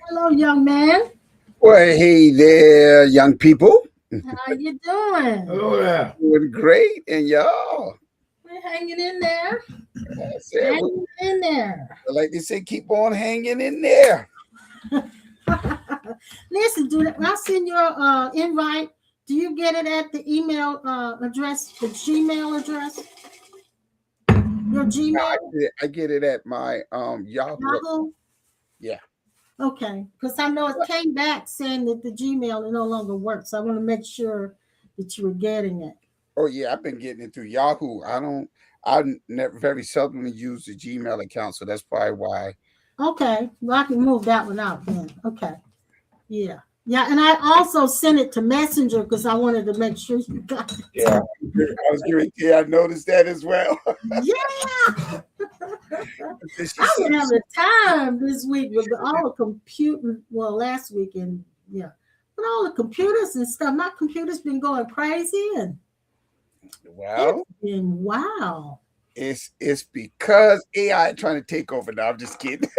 Hello, young man. Well, hey there, young people. How you doing? Hello there. Doing great, and y'all. We're hanging in there. I said, Hanging in there. like they say, keep on hanging in there. Listen, when I send your invite, do you get it at the email address, the Gmail address? Your Gmail? I get it at my Yahoo. Yahoo? Yeah. Okay, because I know it came back saying that the Gmail no longer works. So I want to make sure that you were getting it. Oh yeah, I've been getting it through Yahoo. I never very seldomly use the Gmail account, so that's probably why. Okay, well, I can move that one out then. Okay. Yeah. Yeah, and I also sent it to Messenger because I wanted to make sure you got it. Yeah, I was giving. Yeah, I noticed that as well. Yeah. She I've said, been having time this week with all the computer. Well, last weekend, yeah. With all the computers and stuff. My computer's been going crazy and well, it's been wow. it's because AI trying to take over. Now I'm just kidding.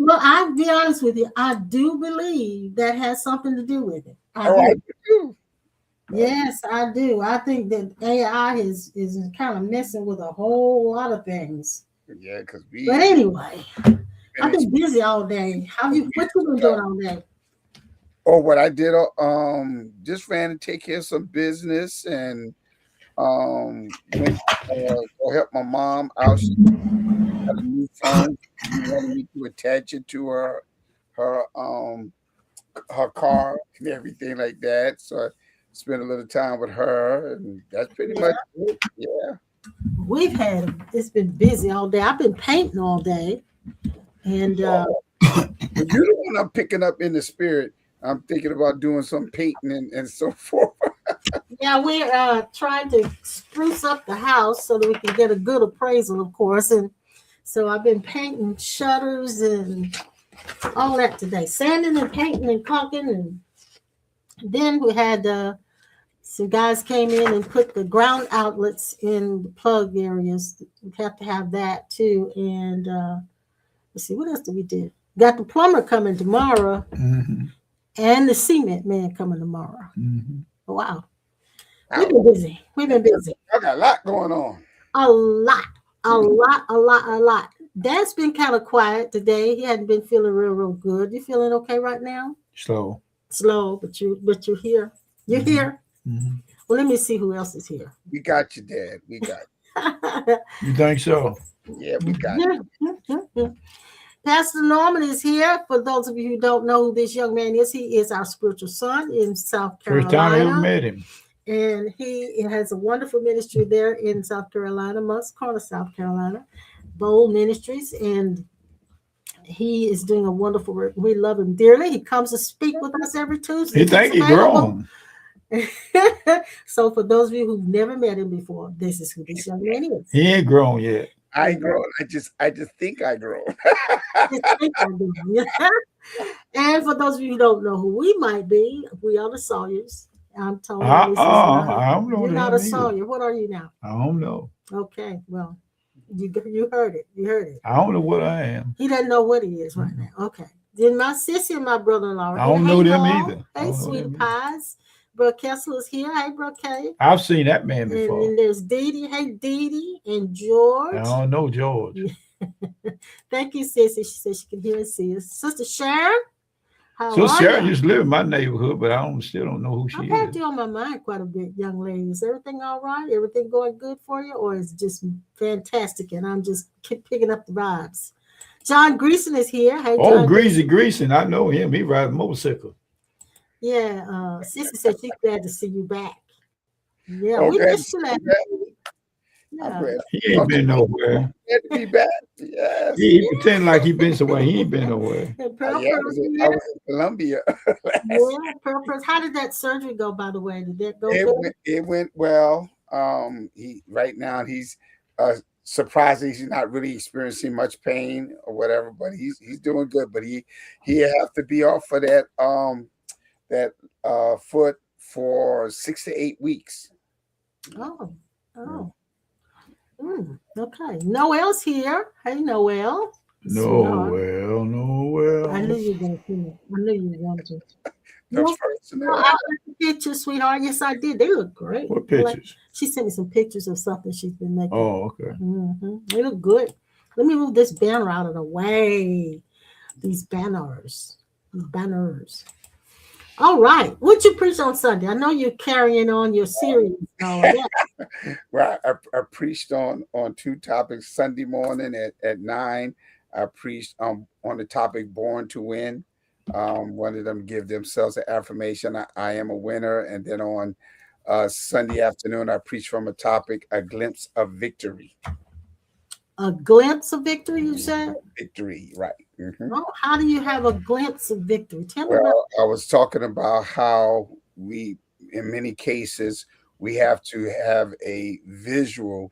I'll be honest with you. I do believe that has something to do with it. I Oh, I do. do. Yes, I do. I think that AI is kind of messing with a whole lot of things. Yeah, because But anyway, I've finished. been busy all day. What you been doing all day? Oh, what I did, just ran to take care of some business and went go help my mom out. She got a new phone. She wanted me to attach it to her her car and everything like that. So I spent a little time with her, and that's pretty Yeah, much it. Yeah. it's been busy all day. I've been painting all day, and Oh, well, you're the one I'm picking up in the spirit. I'm thinking about doing some painting and so forth. yeah, we're trying to spruce up the house so that we can get a good appraisal, of course. And so I've been painting shutters and all that today, sanding and painting and caulking, and then we had some guys came in and put the ground outlets in the plug areas. We have to have that too. And let's see, what else did we do? Got the plumber coming tomorrow Mm-hmm. and the cement man coming tomorrow. Mm-hmm. Wow. We've been busy. We've been busy. I got a lot going on. A lot. A lot, a lot, a lot. Dad's been kind of quiet today. He hadn't been feeling real good. You feeling okay right now? Slow. Slow, but you're here. You're Mm-hmm. here. Mm-hmm. Well, let me see who else is here. We got you, Dad. We got You think so? you. Yeah, we got you. Pastor Norman is here. For those of you who don't know who this young man is, he is our spiritual son in South First time I ever Carolina. met him. And he has a wonderful ministry there in South Carolina, Moncks Corner, South Carolina, Bold Ministries. And he is doing a wonderful work. We love him dearly. He comes to speak with us every Tuesday. He think he available. grown. So for those of you who've never met him before, this is who this young man is. He ain't grown yet. I ain't grown. I just think I grown. And for those of you who don't know who we might be, we are the Sawyers. I'm Tony. I You're don't know not them a either. Sawyer. What are you now? I don't know. Okay, well, you heard it. You heard it. I don't know what I am. He doesn't know what he is right now. Okay. Then my sissy and my brother-in-law. I don't know them either. I Hey, don't know sweetie them either. pies. Bro Kessler is here. Hey, Bro K. I've seen that man And before. then there's Dee Dee. Hey, Dee Dee and I George. don't know George. Thank you, sissy. She said she can hear and see us. Sister Sharon. How So are Sharon you? used to live in my neighborhood, but I still don't know who she I've had is. you on my mind quite a bit, young lady. Is everything all right? Everything going good for you? Or is it just fantastic and I'm just picking up the vibes? John Greason is here. Hey, Oh, John Greasy Greason. I know him. He rides a motorcycle. Yeah, Sissy said she's glad to see you back. Yeah, Oh, we glad to missed see you you last back. week. I'm Yeah. glad. He ain't been nowhere. Glad to be back. Yes. He pretend like he been somewhere. He ain't been nowhere. And Pearl Yeah, Pearl's I here. was in Colombia. Yeah, Pearl Pearl's. How did that surgery go, by the way? Did that go good? It went well. He right now he's surprised he's not really experiencing much pain or whatever, but he's doing good. But he have to be off for that foot for 6 to 8 weeks. Oh, oh. Okay. Noel's here. Hey, Noel. No, Sweetheart. well, no, I well. knew you were going to. I knew you were going to. That's Yes, no, personal. I like the pictures, sweetheart. Yes, I did. They look great. What I like. pictures? She sent me some pictures of something she's been making. Oh, okay. They look good. Let me move this banner out of the way. These banners. These banners. All right. What you preach on Sunday? I know you're carrying on your series and all of that. Well, I preached on two topics Sunday morning at 9. I preached on the topic Born to Win. One of them give themselves an affirmation, I am a winner. And then on Sunday afternoon, I preached from a topic, a glimpse of victory. A glimpse of victory, you said? Victory, right. Mhm. Oh, how do you have a glimpse of victory? Tell me about. Well, I was talking about how we, in many cases, we have to have a visual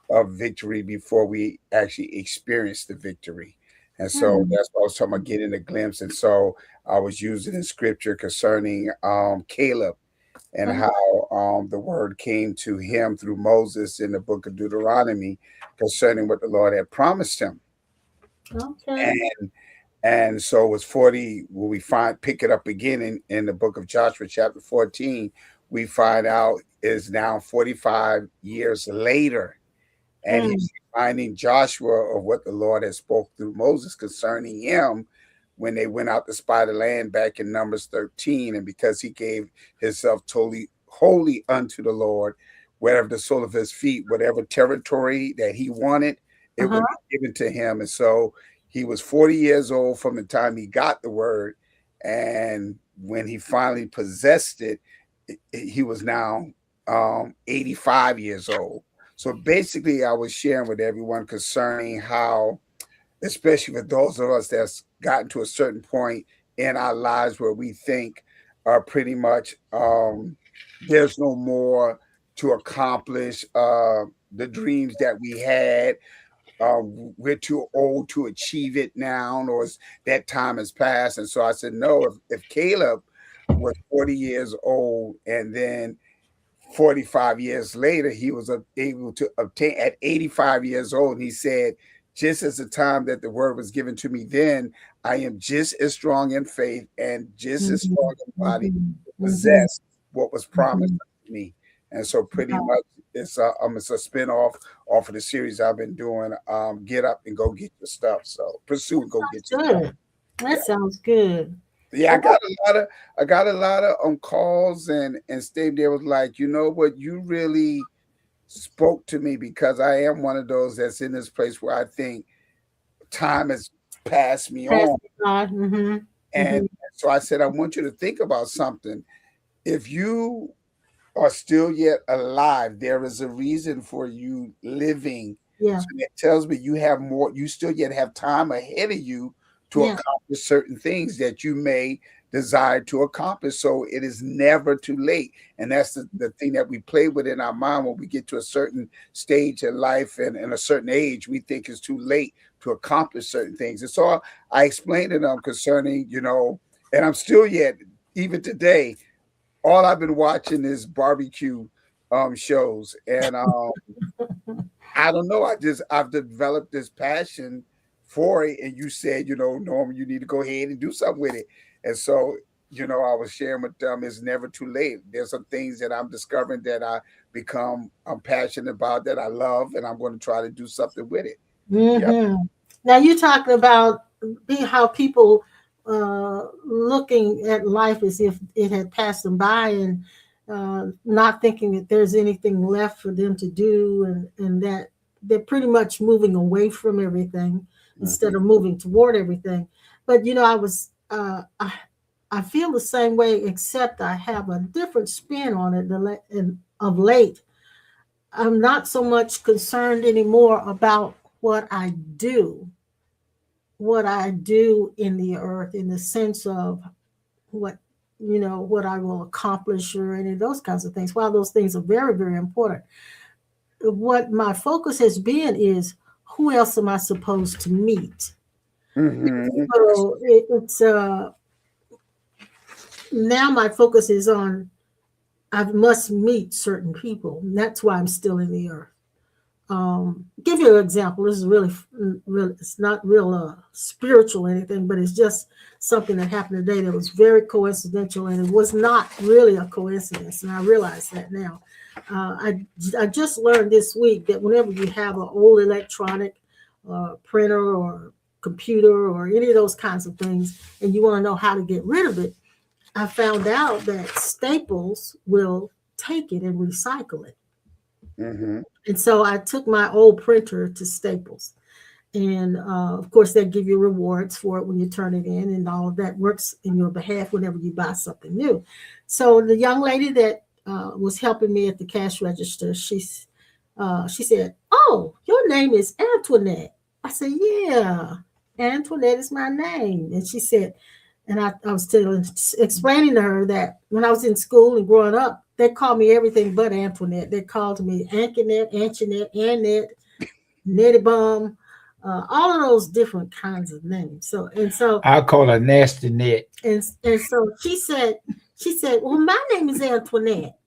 of victory before we actually experience the victory. And so Hmm. that's what I was talking about, getting a glimpse. And so I was using in scripture concerning Caleb and Uh-huh. how the word came to him through Moses in the book of Deuteronomy concerning what the Lord had promised him. Okay. And so it was 40, when we pick it up again in the book of Joshua, chapter 14, we find out is now 45 years later. And Mm. he's reminding Joshua of what the Lord had spoke through Moses concerning him when they went out to spy the land back in Numbers 13. And because he gave himself totally holy unto the Lord, wherever the sole of his feet, whatever territory that he wanted, it Uh-huh. would be given to him. And so he was 40 years old from the time he got the word. And when he finally possessed it, he was now 85 years old. So basically, I was sharing with everyone concerning how, especially for those of us that's gotten to a certain point in our lives where we think pretty much there's no more to accomplish the dreams that we had. We're too old to achieve it now, or that time has passed. And so I said, no, if Caleb was 40 years old and then 45 years later, he was able to obtain at 85 years old. And he said, just as the time that the word was given to me then, I am just as strong in faith and just as Mhm. strong in body Mhm. to Mhm. possess what was promised Mhm. to me. And so pretty Wow. much it's a spin-off off of the series I've been doing. Get up and go get your stuff. So pursue and go get your stuff. Good. Yeah. That sounds good. Yeah, Well, I got a lot of calls and Steve there was like, you know what, you really spoke to me because I am one of those that's in this place where I think time has passed me pass on. it by. Mhm. And Mhm. so I said, I want you to think about something. If you are still yet alive, there is a reason for you living. Yeah. So that tells me you have more, you still yet have time ahead of you to Yeah. accomplish certain things that you may desire to accomplish. So it is never too late. And that's the thing that we play with in our mind when we get to a certain stage in life and a certain age, we think it's too late to accomplish certain things. And so I explained to them concerning, and I'm still yet, even today, all I've been watching is barbecue shows, and I don't know. I've developed this passion for it, and you said, Norman, you need to go ahead and do something with it, and so I was sharing with them. It's never too late. There's some things that I'm discovering that I'm passionate about, that I love, and I'm going to try to do something with it. Yep. Mhm. Now you're talking about how people looking at life as if it had passed them by and not thinking that there's anything left for them to do, and that they're pretty much moving away from everything instead Mhm. of moving toward everything. But I feel the same way, except I have a different spin on it. Of late, I'm not so much concerned anymore about do, what I do in the earth, in the sense of what what I will accomplish or any of those kinds of things. While those things are very, very important, what my focus has been is who else am I supposed to meet? Mhm. So it's now my focus is on I must meet certain people. And that's why I'm still in the earth. Give you an example. This is really, it's not real spiritual or anything, but it's just something that happened today that was very coincidental, and it was not really a coincidence. And I realize that now. I just learned this week that whenever you have an old electronic printer or computer or any of those kinds of things, and you want to know how to get rid of it, I found out that Staples will take it and recycle it. Mm-hmm. And so I took my old printer to Staples. And of course, they give you rewards for it when you turn it in, and all of that works in your behalf whenever you buy something new. So the young lady that was helping me at the cash register, she said, "Oh, your name is Antoinette." I said, "Yeah, Antoinette is my name." And she said, and I was explaining to her that when I was in school and growing up, they called me everything but Antoinette. They called me Antoinette, Annette, Nettie Bum, all of those different kinds of names. So I call her Nasty Net. and so she said, "Well, my name is Antoinette."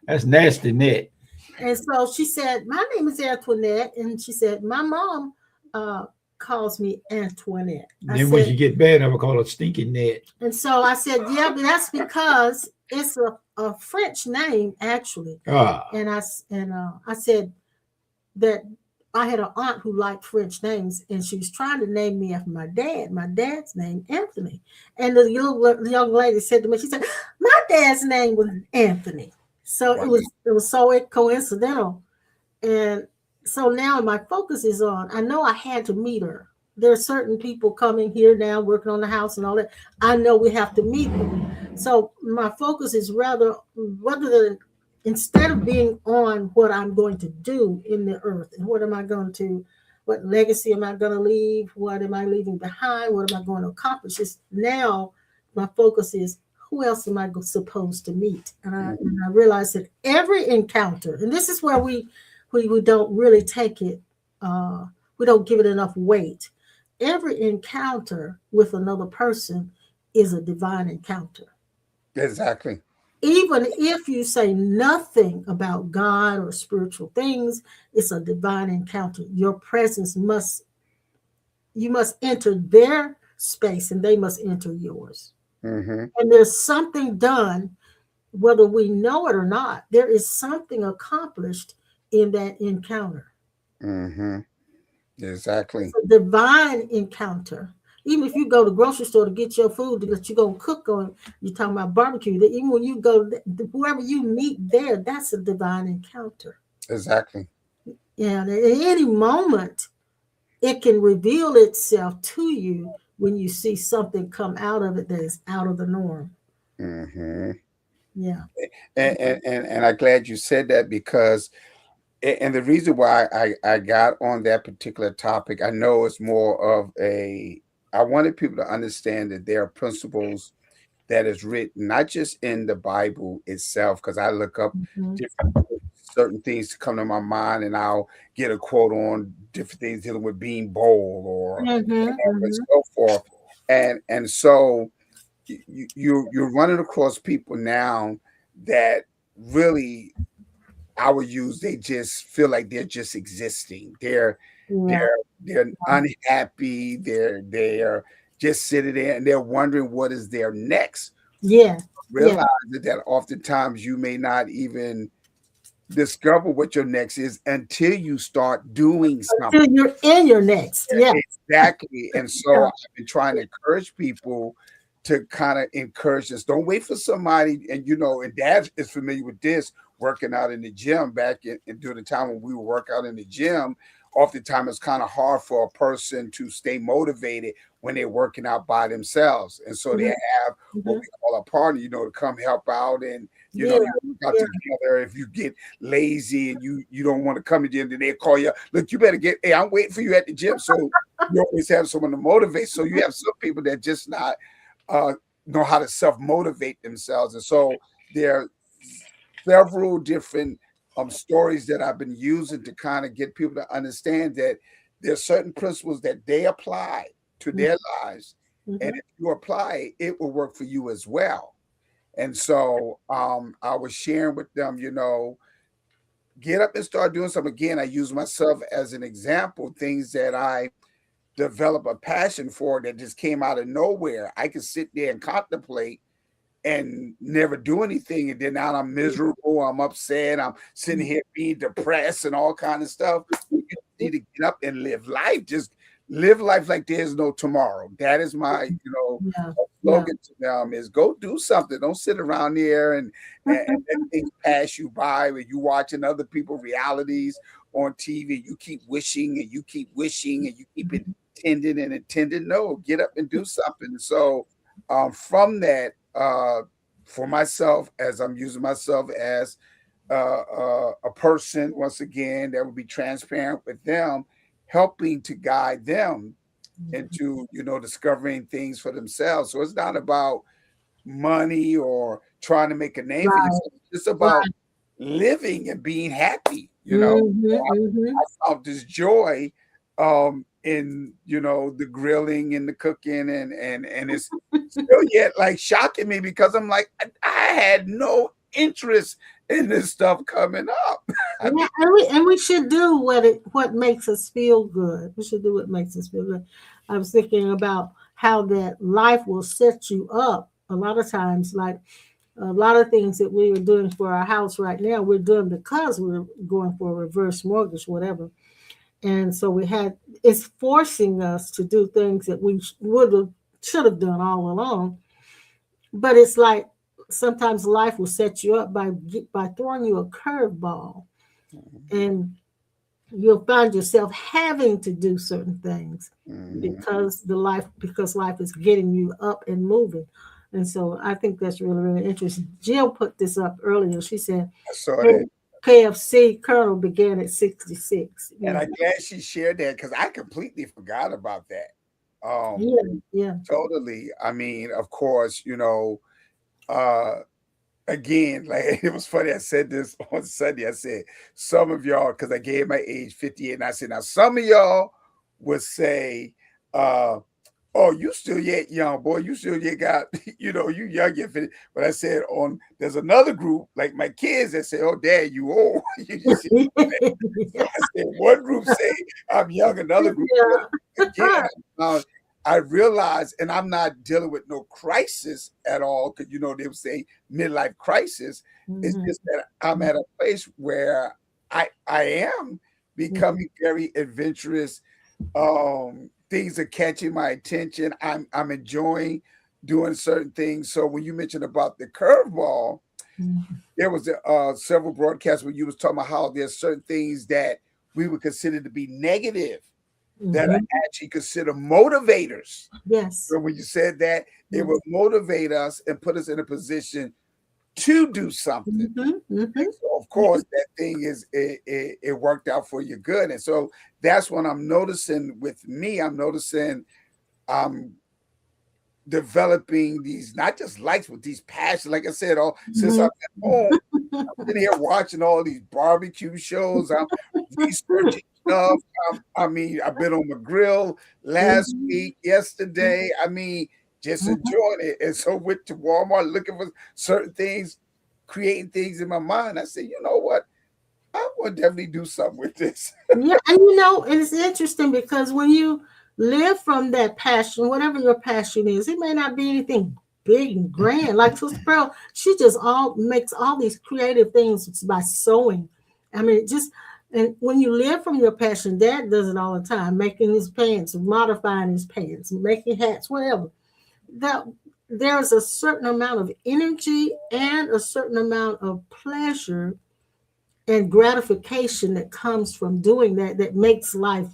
That's Nasty Net. And so she said, "My name is Antoinette," and she said, "My mom calls me Antoinette." Then when she get bad, I would call her Stinky Net. And so I said, "Yeah, but that's because it's a French name, actually." And I said that I had an aunt who liked French names, and she was trying to name me after my dad. My dad's name, Anthony. And the young lady said to me, she said, "My dad's name was Anthony." So it was so coincidental. And so now my focus is on, I know I had to meet her. There are certain people coming here now working on the house and all that. I know we have to meet them. So my focus is rather than, instead of being on what I'm going to do in the earth and what legacy am I going to leave? What am I leaving behind? What am I going to accomplish? Now my focus is, who else am I supposed to meet? And I realize that every encounter, and this is where we don't really take it, we don't give it enough weight. Every encounter with another person is a divine encounter. Exactly. Even if you say nothing about God or spiritual things, it's a divine encounter. Your presence you must enter their space and they must enter yours. Mm-hmm. And there's something done, whether we know it or not, there is something accomplished in that encounter. Mm-hmm. Exactly. It's a divine encounter. Even if you go to the grocery store to get your food that you're going to cook on, you're talking about barbecue, that even when you go, whoever you meet there, that's a divine encounter. Exactly. Yeah, at any moment, it can reveal itself to you when you see something come out of it that is out of the norm. Mm-hmm. Yeah. And I'm glad you said that, because and the reason why I got on that particular topic, I know it's more of I wanted people to understand that there are principles that is written not just in the Bible itself, because I look up certain things to come to my mind, and I'll get a quote on different things dealing with being bold or and so forth. And so you're running across people now that really, I would use, they just feel like they're just existing. They're unhappy. They're just sitting there and they're wondering what is their next. Yeah. Realize that oftentimes you may not even discover what your next is until you start doing something. Until you're in your next. Yeah. Exactly. And so I've been trying to encourage people to kind of encourage this. Don't wait for somebody. And and Dad is familiar with this, working out in the gym back during the time when we would work out in the gym. Oftentimes it's kind of hard for a person to stay motivated when they're working out by themselves. And so they have what we call a partner, to come help out, and you work out together. If you get lazy and you don't want to come to the gym, then they call you, "Look, you better hey, I'm waiting for you at the gym." So you always have someone to motivate. So you have some people that just not know how to self-motivate themselves. And so there are several different stories that I've been using to kind of get people to understand that there are certain principles that they apply to their lives. And if you apply it, it will work for you as well. And so I was sharing with them, get up and start doing something. Again, I use myself as an example, things that I develop a passion for that just came out of nowhere. I could sit there and contemplate and never do anything, and then now I'm miserable, I'm upset, I'm sitting here being depressed and all kind of stuff. You need to get up and live life. Just live life like there's no tomorrow. That is my, slogan to them is go do something. Don't sit around there and let things pass you by when you watching other people's realities on TV. You keep wishing and you keep wishing and you keep intending and intending. No, get up and do something. So from that, for myself, as I'm using myself as a person, once again, that would be transparent with them, helping to guide them into, discovering things for themselves. So it's not about money or trying to make a name for yourself. It's about living and being happy. I found this joy in the grilling and the cooking and it's still yet like shocking me because I'm like I had no interest in this stuff coming up. and we should do what makes us feel good. We should do what makes us feel good. I was thinking about how that life will set you up a lot of times, like a lot of things that we are doing for our house right now, we're doing because we're going for a reverse mortgage, whatever. And so it's forcing us to do things that we should have done all along. But it's like sometimes life will set you up by throwing you a curveball, and you'll find yourself having to do certain things because life is getting you up and moving. And so I think that's really, really interesting. Jill put this up earlier. She said, I saw that. KFC Colonel began at 66. And I'm glad she shared that because I completely forgot about that. Totally. I mean, of course, again, like it was funny. I said this on Sunday. I said, some of y'all, because I gave my age 58, and I said, now some of y'all would say, oh, you still yet young, boy. You still yet got, you young yet. But I said there's another group, like my kids, that say, oh, Dad, you old. So I said, one group say I'm young, another group. Again, I realize, and I'm not dealing with no crisis at all, because, they would say midlife crisis. It's just that I'm at a place where I am becoming very adventurous. Things are catching my attention. I'm enjoying doing certain things. So when you mentioned about the curveball, there was several broadcasts where you was talking about how there's certain things that we would consider to be negative that are actually considered motivators. Yes. So when you said that, it would motivate us and put us in a position to do something. So of course, that thing it worked out for your good. And so that's what I'm noticing with me. I'm noticing I'm developing these, not just likes, but these passions. Like I said, since I'm at home, I'm sitting here watching all these barbecue shows. I'm researching stuff. I've been on the grill last week, yesterday. Just enjoying it. And so went to Walmart looking for certain things, creating things in my mind. I said, you know what? I will definitely do something with this. Yeah, and it's interesting because when you live from that passion, whatever your passion is, it may not be anything big and grand. Like Sister Pearl, she just makes all these creative things by sewing. And when you live from your passion, Dad does it all the time, making his pants, modifying his pants, making hats, whatever. That there's a certain amount of energy and a certain amount of pleasure and gratification that comes from doing that makes life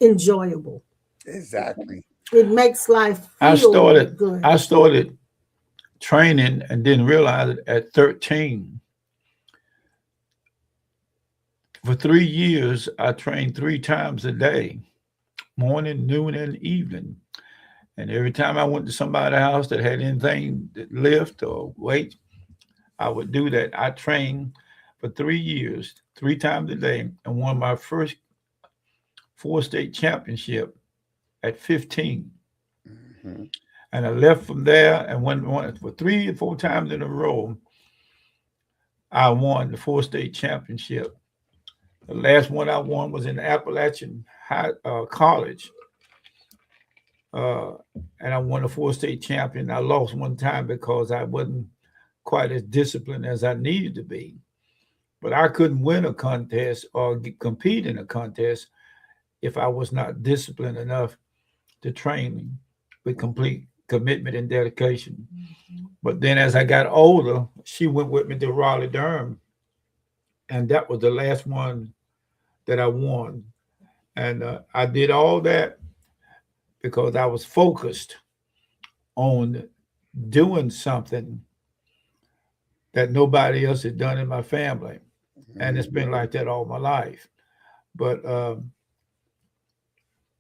enjoyable. Exactly. It makes life feel good. I started training and didn't realize it at 13. For 3 years, I trained 3 times a day, morning, noon, and evening. And every time I went to somebody's house that had anything that lift or weight, I would do that. I trained for 3 years, 3 times a day, and won my first 4-state championship at 15. And I left from there and won for 3 or 4 times in a row. I won the 4-state championship The last one I won was in Appalachian College, uh, and I won a 4 state champion. I lost one time because I wasn't quite as disciplined as I needed to be. But I couldn't win a contest or compete in a contest if I was not disciplined enough to train with complete commitment and dedication. But then as I got older, she went with me to Raleigh Durham, and that was the last one that I won. And I did all that because I was focused on doing something that nobody else had done in my family. And it's been like that all my life. But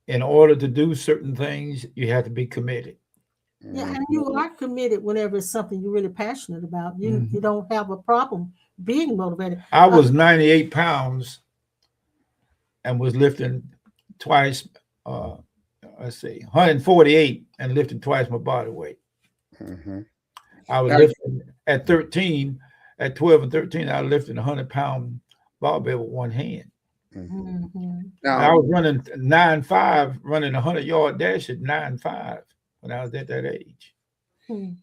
in order to do certain things, you have to be committed. Yeah, and you are committed whenever it's something you're really passionate about. You don't have a problem being motivated. I was 98 pounds and was lifting twice, let's see, 148 and lifting twice my body weight. I was lifting at 13, at 12 and 13, I was lifting 100-pound barbell with one hand. Now, I was running 9.5, running a 100-yard dash at 9.5 when I was at that age.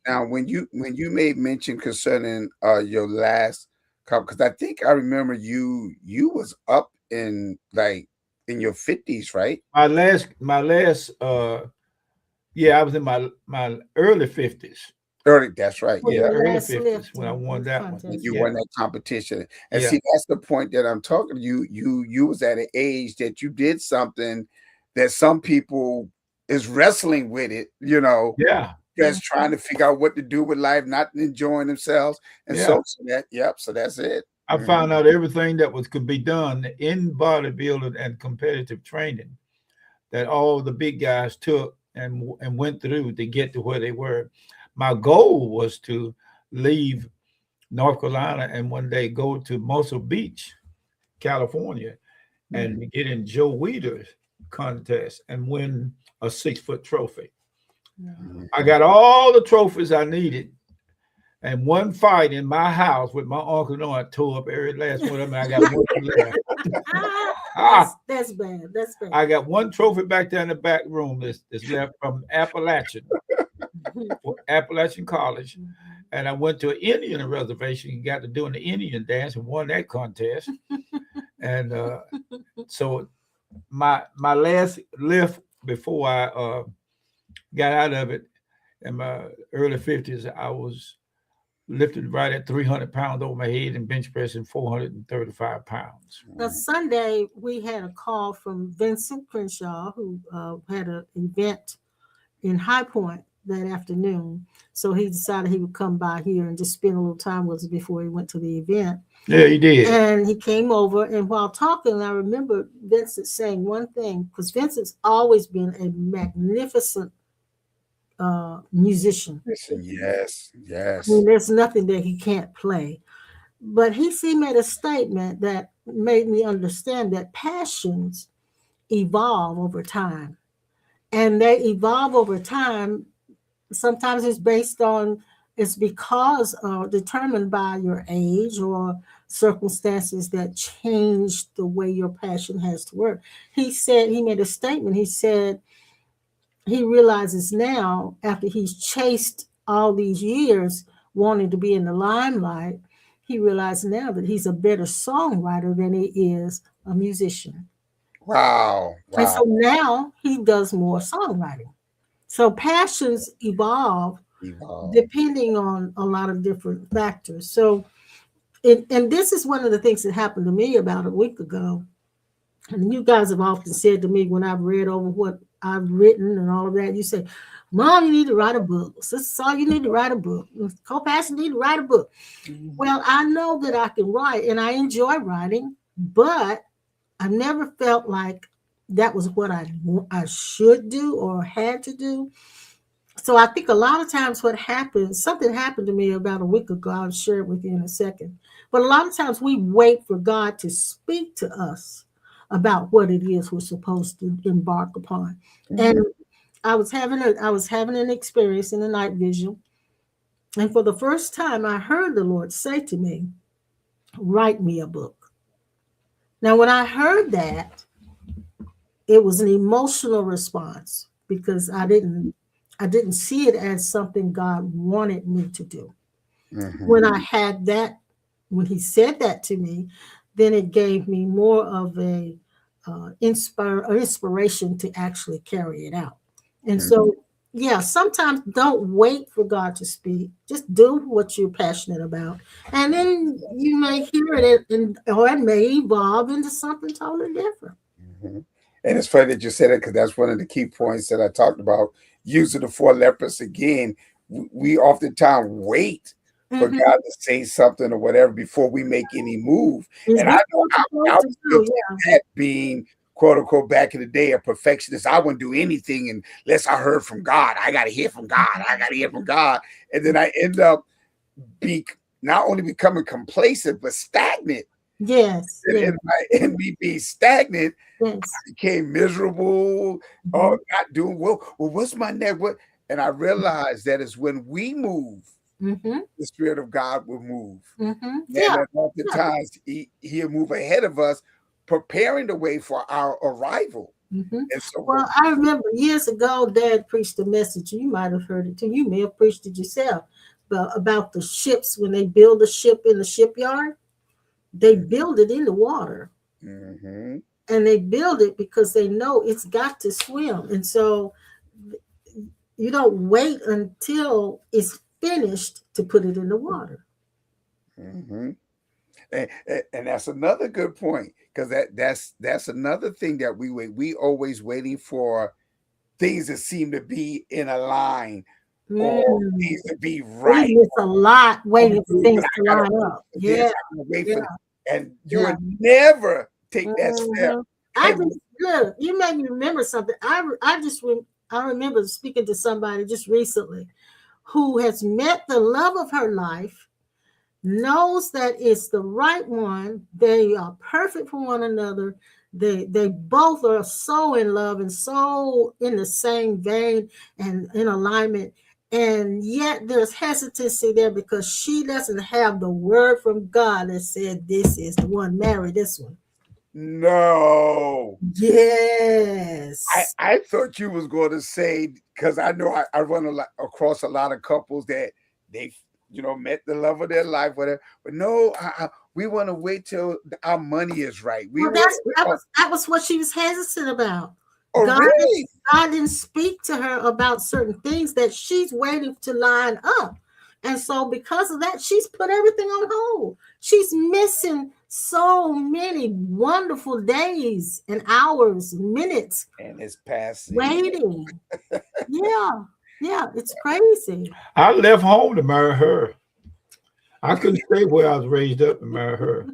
Now, when you made mention concerning your last couple, because I think I remember you was up in like in your 50s, right? My last yeah, I was in my early 50s. Early, that's right. Yeah, Yeah, early 50s when I won that one. when you Yeah. won that competition. And Yeah. see, that's the point that I'm talking to you. You was at an age that you did something that some people is wrestling with it, Yeah. just trying to figure out what to do with life, not enjoying themselves. And Yeah. so so that's it. I found out everything that could be done in bodybuilding and competitive training that all the big guys took and went through to get to where they were. My goal was to leave North Carolina and one day go to Muscle Beach, California, and get in Joe Weider's contest and win a 6-foot trophy. I got all the trophies I needed. And one fight in my house with my uncle, I tore up every last one of them. I got one left. That's bad. That's bad. I got one trophy back there in the back room that's left from Appalachian College. And I went to an Indian reservation and got to doing the Indian dance and won that contest. And so my last lift before I got out of it in my early 50s, I was lifted right at 300 pounds over my head and bench pressing 435 pounds. Now, Sunday, we had a call from Vincent Crenshaw, who had an event in High Point that afternoon. So he decided he would come by here and just spend a little time with us before he went to the event. Yeah, he did. And he came over, and while talking, I remember Vincent saying one thing, because Vincent's always been a magnificent musician. Yes. I mean, there's nothing that he can't play. But he made a statement that made me understand that passions evolve over time. And they evolve over time. Sometimes it's because determined by your age or circumstances that change the way your passion has to work. He made a statement. He said, he realizes now, after he's chased all these years wanting to be in the limelight, he realizes now that he's a better songwriter than he is a musician. Wow. And so now he does more songwriting. So passions evolve depending on a lot of different factors. So, and this is one of the things that happened to me about a week ago. And you guys have often said to me when I've read over what I've written and all of that, you say, Mom, you need to write a book. This is all you need to write a book. Co-pastor need to write a book. Well, I know that I can write and I enjoy writing, but I never felt like that was what I should do or had to do. So I think a lot of times something happened to me about a week ago. I'll share it with you in a second. But a lot of times we wait for God to speak to us about what it is we're supposed to embark upon. And I was having an experience in the night vision. And for the first time, I heard the Lord say to me, write me a book. Now, when I heard that, it was an emotional response because I didn't see it as something God wanted me to do. When I had that, when he said that to me, then it gave me more of a inspiration to actually carry it out. And so, yeah, sometimes don't wait for God to speak. Just do what you're passionate about, and then you may hear it, or it may evolve into something totally different. And it's funny that you said it because that's one of the key points that I talked about. Using the 4 lepers again, we oftentimes wait for Mhm. God to say something or whatever before we make any move. Is And this I know what you're I supposed was to do? guilty of that, being quote unquote back in the day a perfectionist. I wouldn't do anything unless I heard from God. I got to hear from God. I got to hear from God. And then I end up not only becoming complacent but stagnant. Yes, yes, And me being stagnant, yes. became miserable, or not doing well. Well, what's my next? What? And I realized that is when we move, Mm-hmm. the Spirit of God will move. Mm-hmm. And Yeah. at oftentimes he'll move ahead of us, preparing the way for our arrival. Mm-hmm. And so, Well, I remember years ago, Dad preached a message. You might have heard it too. You may have preached it yourself, but about the ships when they build a ship in the shipyard, they build it in the water. mm-hmm. And they build it because they know it's got to swim. And so you don't wait until it's finished to put it in the water. Mm-hmm. And that's another good point, because that's another thing that we always waiting for things that seem to be in a line or things to be right. We miss a lot waiting for things to line up. Yeah. And you would never take that step. You made me remember something. I remember speaking to somebody just recently who has met the love of her life, knows that it's the right one. They are perfect for one another. They both are so in love and so in the same vein and in alignment. And yet there's hesitancy there because she doesn't have the word from God that said this is the one, marry this one. No. Yes. I thought you was going to say, because I know I run across a lot of couples that they met the love of their life, whatever. But no, we want to wait till our money is right. That was what she was hesitant about. Oh, really? God didn't speak to her about certain things that she's waiting to line up. And so because of that, she's put everything on hold. She's missing so many wonderful days and hours, minutes. And it's passing. Waiting. Yeah, it's crazy. I left home to marry her. I couldn't stay where I was raised up and marry her.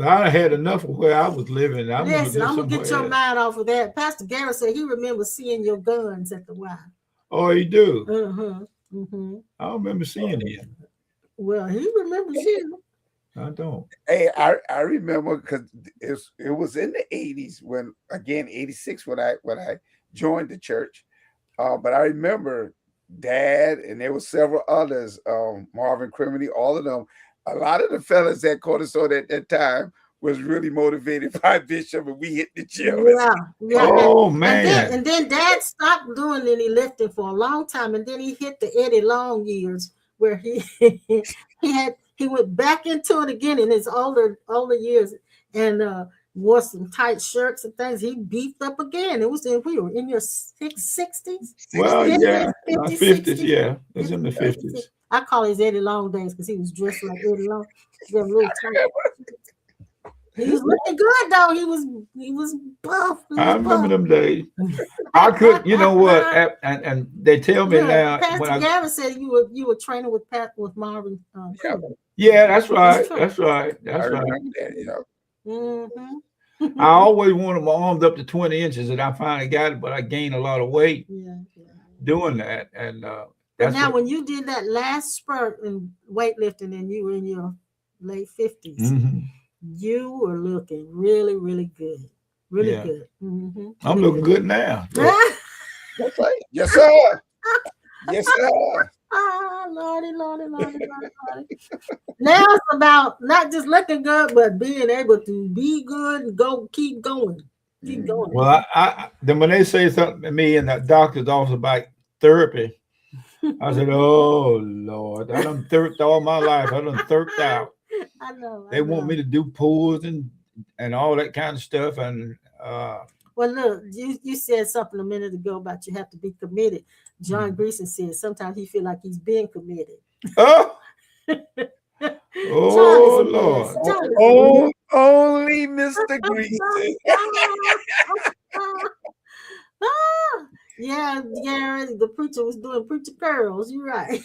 I had enough of where I was living. Listen, I'm going to get your mind off of that. Pastor Garrett said he remembers seeing your guns at the Y. Oh, you do? Mm-hmm. I don't remember seeing him. Well, he remembers you. I don't. Hey, I remember because it was in the 80s when, again, 86 when I joined the church. But I remember Dad, and there were several others, Marvin Criminy, all of them. A lot of the fellas that Cornerstone at that time was really motivated by Bishop, and we hit the gym. Yeah. Oh, man. And then Dad stopped doing any lifting for a long time, and then he hit the Eddie Long years where he went back into it again in his older years and wore some tight shirts and things. He beefed up again. We were in your 60s. Well, 50s, yeah. It was in the 50s. I call his Eddie Long days because he was dressed like Eddie Long. He was looking good though. He was buff. I remember them days. I could, you know what? And they tell me now. Pastor Gavin said you were training with Marvin. Yeah, that's right. That's right. I remember that, Mm-hmm. I always wanted my arms up to 20 inches, and I finally got it, but I gained a lot of weight doing that. And when you did that last spurt in weightlifting and you were in your late 50s, you were looking really, really good. Really good. Mm-hmm. I'm looking good now. That's right. Yes, sir. Yes, sir. Lordy, Lordy, Lordy, Lordy, Lordy. Now it's about not just looking good, but being able to be good and keep going. Keep going. Well, then when they say something to me in the doctor's office about therapy, I said, "Oh Lord, I done theraped all my life. I done theraped out. I know. They want me to do pulls and all that kind of stuff." And well, look, you said something a minute ago about you have to be committed. John Greason said sometimes he feel like he's being committed. oh, oh Lord, Only Mr. Greason. Yeah, Gary, the preacher was doing preacher curls. You're right.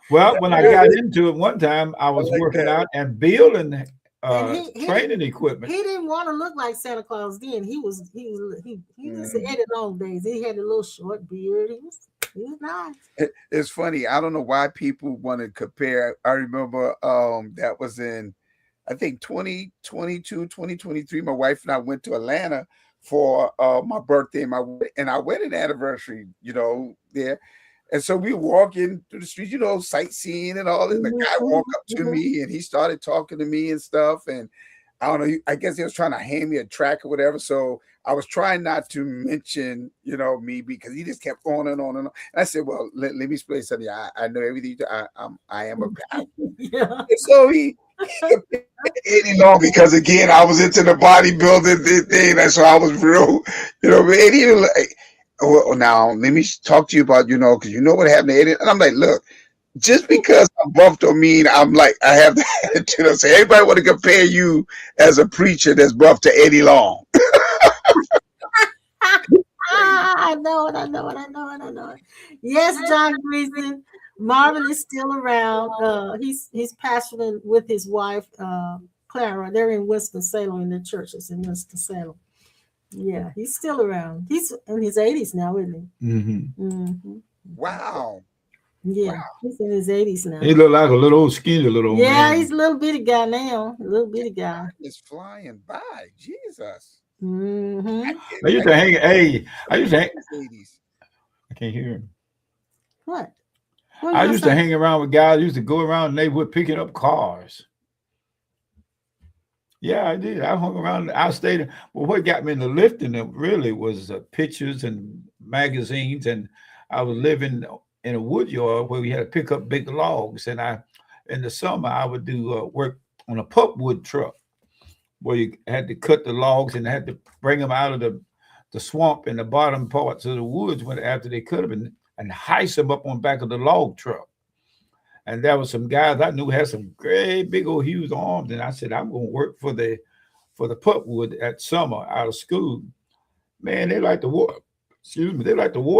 Well, when I got into it one time, I was working out and building training equipment. He didn't want to look like Santa Claus then. He just had it long days. He had a little short beard. He was nice. It's funny. I don't know why people want to compare. I remember that was in, I think 2022, 2023. My wife and I went to Atlanta for my birthday and our wedding anniversary, there. And so we walk in through the street, sightseeing and all. And the guy walked up to me and he started talking to me and stuff. And I don't know, I guess he was trying to hand me a track or whatever. So I was trying not to mention, me, because he just kept on and on and on. And I said, well, let me explain something. I know everything. I am a pastor. Yeah. And so he any long, because again, I was into the bodybuilding thing. And so I was real, and he was like, well, now let me talk to you about, because you know what happened to Eddie. And I'm like, look, just because I'm buffed don't mean I'm like, I have the attitude. So everybody want to compare you as a preacher that's buffed to Eddie Long. I know it. Yes, John Greason. Marvin is still around. He's pastoring with his wife, Clara. They're in Winston-Salem in their churches in Winston-Salem. Yeah, he's still around. He's in his 80s now, isn't he? Mm-hmm. Mm-hmm. Wow. Yeah, wow. He's in his 80s now. He look like a little skinny little man. Yeah, he's a little bitty guy now. A little bitty guy. It's flying by. Jesus. Mm-hmm. I used to hang. Hey, I used to hang. I can't hear him. What? I used to hang around with guys. Used to go around the neighborhood picking up cars. Yeah, I did. I hung around. I stayed. Well, what got me into lifting really was pictures and magazines. And I was living in a wood yard where we had to pick up big logs. And in the summer, I would do work on a pulpwood truck where you had to cut the logs and had to bring them out of the swamp in the bottom parts of the woods after they cut them and heist them up on the back of the log truck. And there was some guys I knew had some great big old huge arms. And I said, I'm going to work for the pulpwood at summer out of school. Man, they like to wore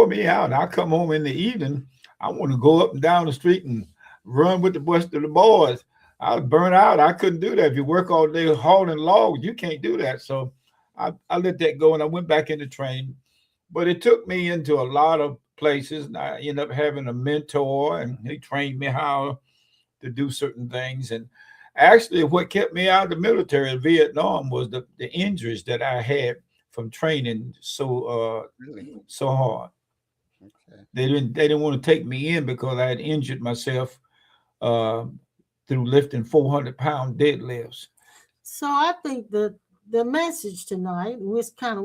me out. And I come home in the evening. I want to go up and down the street and run with the rest of the boys. I was burnt out. I couldn't do that. If you work all day hauling logs, you can't do that. So I let that go and I went back into training. But it took me into a lot of places, and I ended up having a mentor, and he trained me how to do certain things. And actually, what kept me out of the military in Vietnam was the injuries that I had from training so hard. Okay. They didn't want to take me in because I had injured myself through lifting 400-pound deadlifts. So I think the message tonight, we're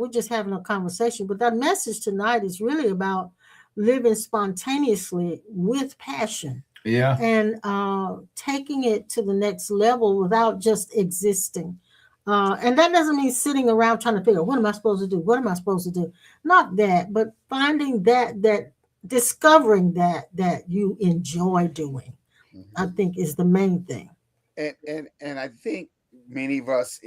just having a conversation, but that message tonight is really about living spontaneously with passion. Yeah. And taking it to the next level without just existing. And that doesn't mean sitting around trying to figure out, what am I supposed to do? What am I supposed to do? Not that, but finding that discovering that you enjoy doing, I think is the main thing. And I think many of us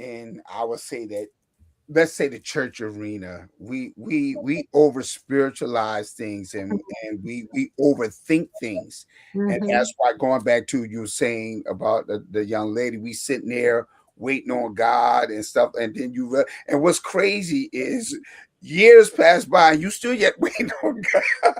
let's say the church arena, we over spiritualize things and we overthink things. Mm-hmm. And that's why, going back to you saying about the young lady, we sitting there waiting on God and stuff. And then and what's crazy is years pass by and you still yet waiting on God.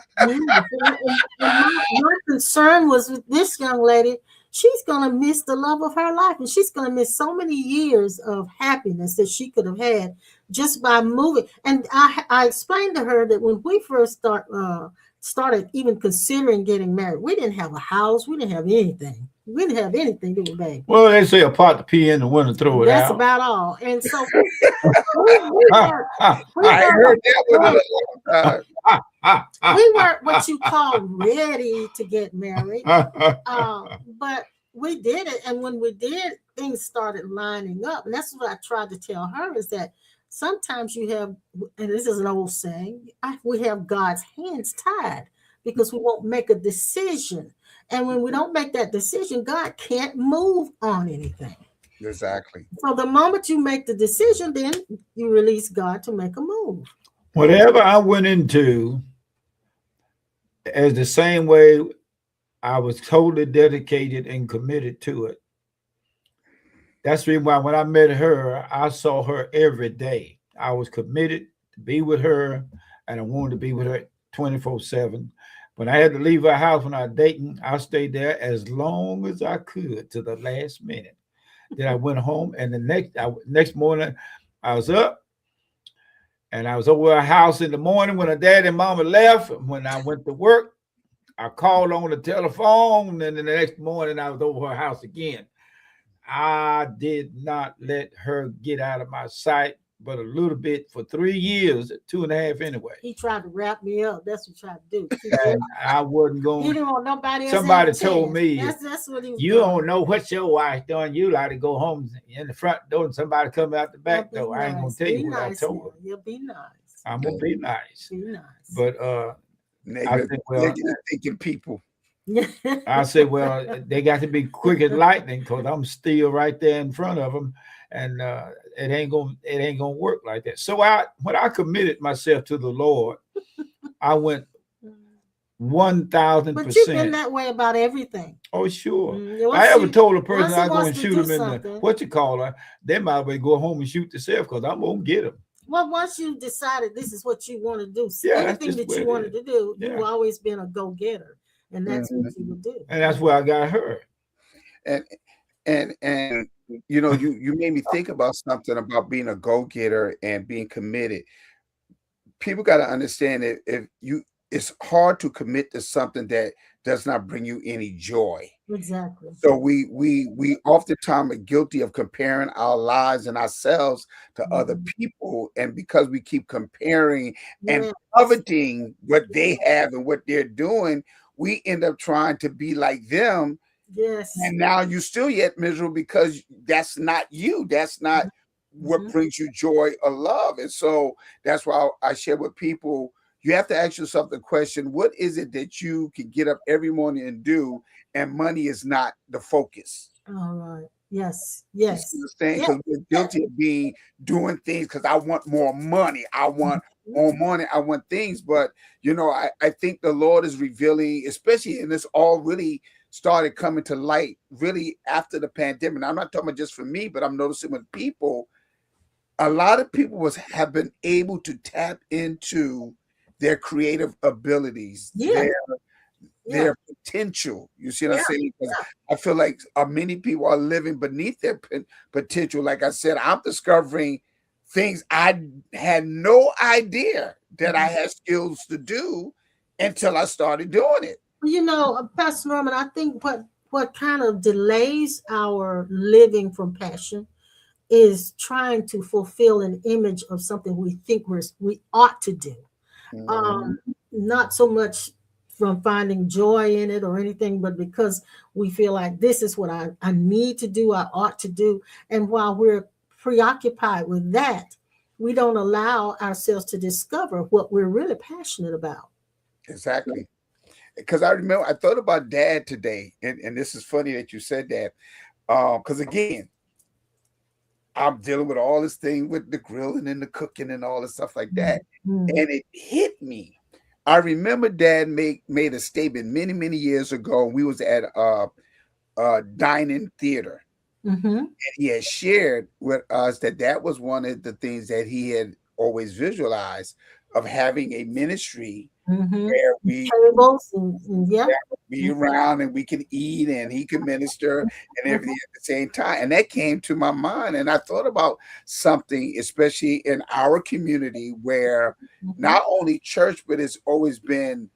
My concern was with this young lady. She's going to miss the love of her life, and she's going to miss so many years of happiness that she could have had just by moving. And I explained to her that when we first started even considering getting married, we didn't have a house. We didn't have anything. We didn't have anything, did we, babe? Well, they say a pot to pee in, the winter throw it That's out. about all. And so I heard that one in a long time. we weren't what you call ready to get married, but we did it. And when we did, things started lining up. And that's what I tried to tell her, is that sometimes you have, and this is an old saying, we have God's hands tied because we won't make a decision. And when we don't make that decision, God can't move on anything. Exactly. So the moment you make the decision, then you release God to make a move. Whatever I went into, as the same way I was totally dedicated and committed to it. That's the reason why when I met her, I saw her every day. I was committed to be with her, and I wanted to be with her 24/7. When I had to leave her house when I was dating, I stayed there as long as I could to the last minute. Then I went home, and the next morning I was up, and I was over her house in the morning when her dad and mama left. When I went to work, I called on the telephone, and then the next morning I was over her house again. I did not let her get out of my sight, but a little bit for 3 years, 2.5 anyway. He tried to wrap me up. That's what he tried to do. And I wasn't He going. didn't want nobody else. Somebody to have a told chance. me, That's what he was you doing. don't know what your wife done. You like to go home in the front door and somebody come out the back Well, be door. I ain't gonna nice. tell Be you what I nice told now. her. You'll be nice. I'm gonna be nice. Be nice. But I Negative think, well, thinking people. I said, well, they got to be quick as lightning because I'm still right there in front of them, and it ain't gonna work like that. So when I committed myself to the Lord, I went 1,000%. But you've been that way about everything. Oh, sure. Once I ever you- told a person once he I'm going wants to to shoot do them in the something- what you call her, they might well go home and shoot themselves because I'm gonna get them. Well, once you decided this is what you want to do, Yeah, that's anything just that what you it wanted is. to do, Yeah. you've always been a go-getter, and that's Mhm. what you would do. And that's where I got her. And you know, you made me think about something about being a go-getter and being committed. People got to understand that it's hard to commit to something that does not bring you any joy. Exactly. So we oftentimes are guilty of comparing our lives and ourselves to other Mhm. people, and because we keep comparing and Yeah. coveting what they have and what they're doing, we end up trying to be like them. Yes. And now you still yet miserable because that's not you. That's not what Mhm. brings you joy or love. And so that's why I share with people, you have to ask yourself the question, what is it that you can get up every morning and do, and money is not the focus? All right. Yes. You Yes. see what I'm saying? Yeah. Because we're guilty of doing things because I want more money. I want more money. I want things. But, you know, I think the Lord is revealing, especially, and this all really started coming to light really after the pandemic. Now, I'm not talking about just for me, but I'm noticing with people, a lot of people have been able to tap into their creative abilities, Yeah. their potential. You see what I'm Yeah. saying? 'Cause I feel like many people are living beneath their potential. Like I said, I'm discovering things I had no idea that I had skills to do until I started doing it. You know, Pastor Norman, I think what kind of delays our living from passion is trying to fulfill an image of something we think we ought to do. Not so much from finding joy in it or anything, but because we feel like this is what I need to do, I ought to do. And while we're preoccupied with that, we don't allow ourselves to discover what we're really passionate about. Exactly. Because I remember I thought about Dad today, and this is funny that you said that. Because again, I'm dealing with all this thing with the grilling and the cooking and all this stuff like that. Mm. And it hit me. I remember Dad made a statement many, many years ago. We was at a dining theater. Mm-hmm. And he had shared with us that was one of the things that he had always visualized of having a ministry Mm-hmm. where we Tables and yeah. be around and we can eat and he can minister and everything at the same time. And that came to my mind. And I thought about something, especially in our community, where Mhm. not only church, but it's always been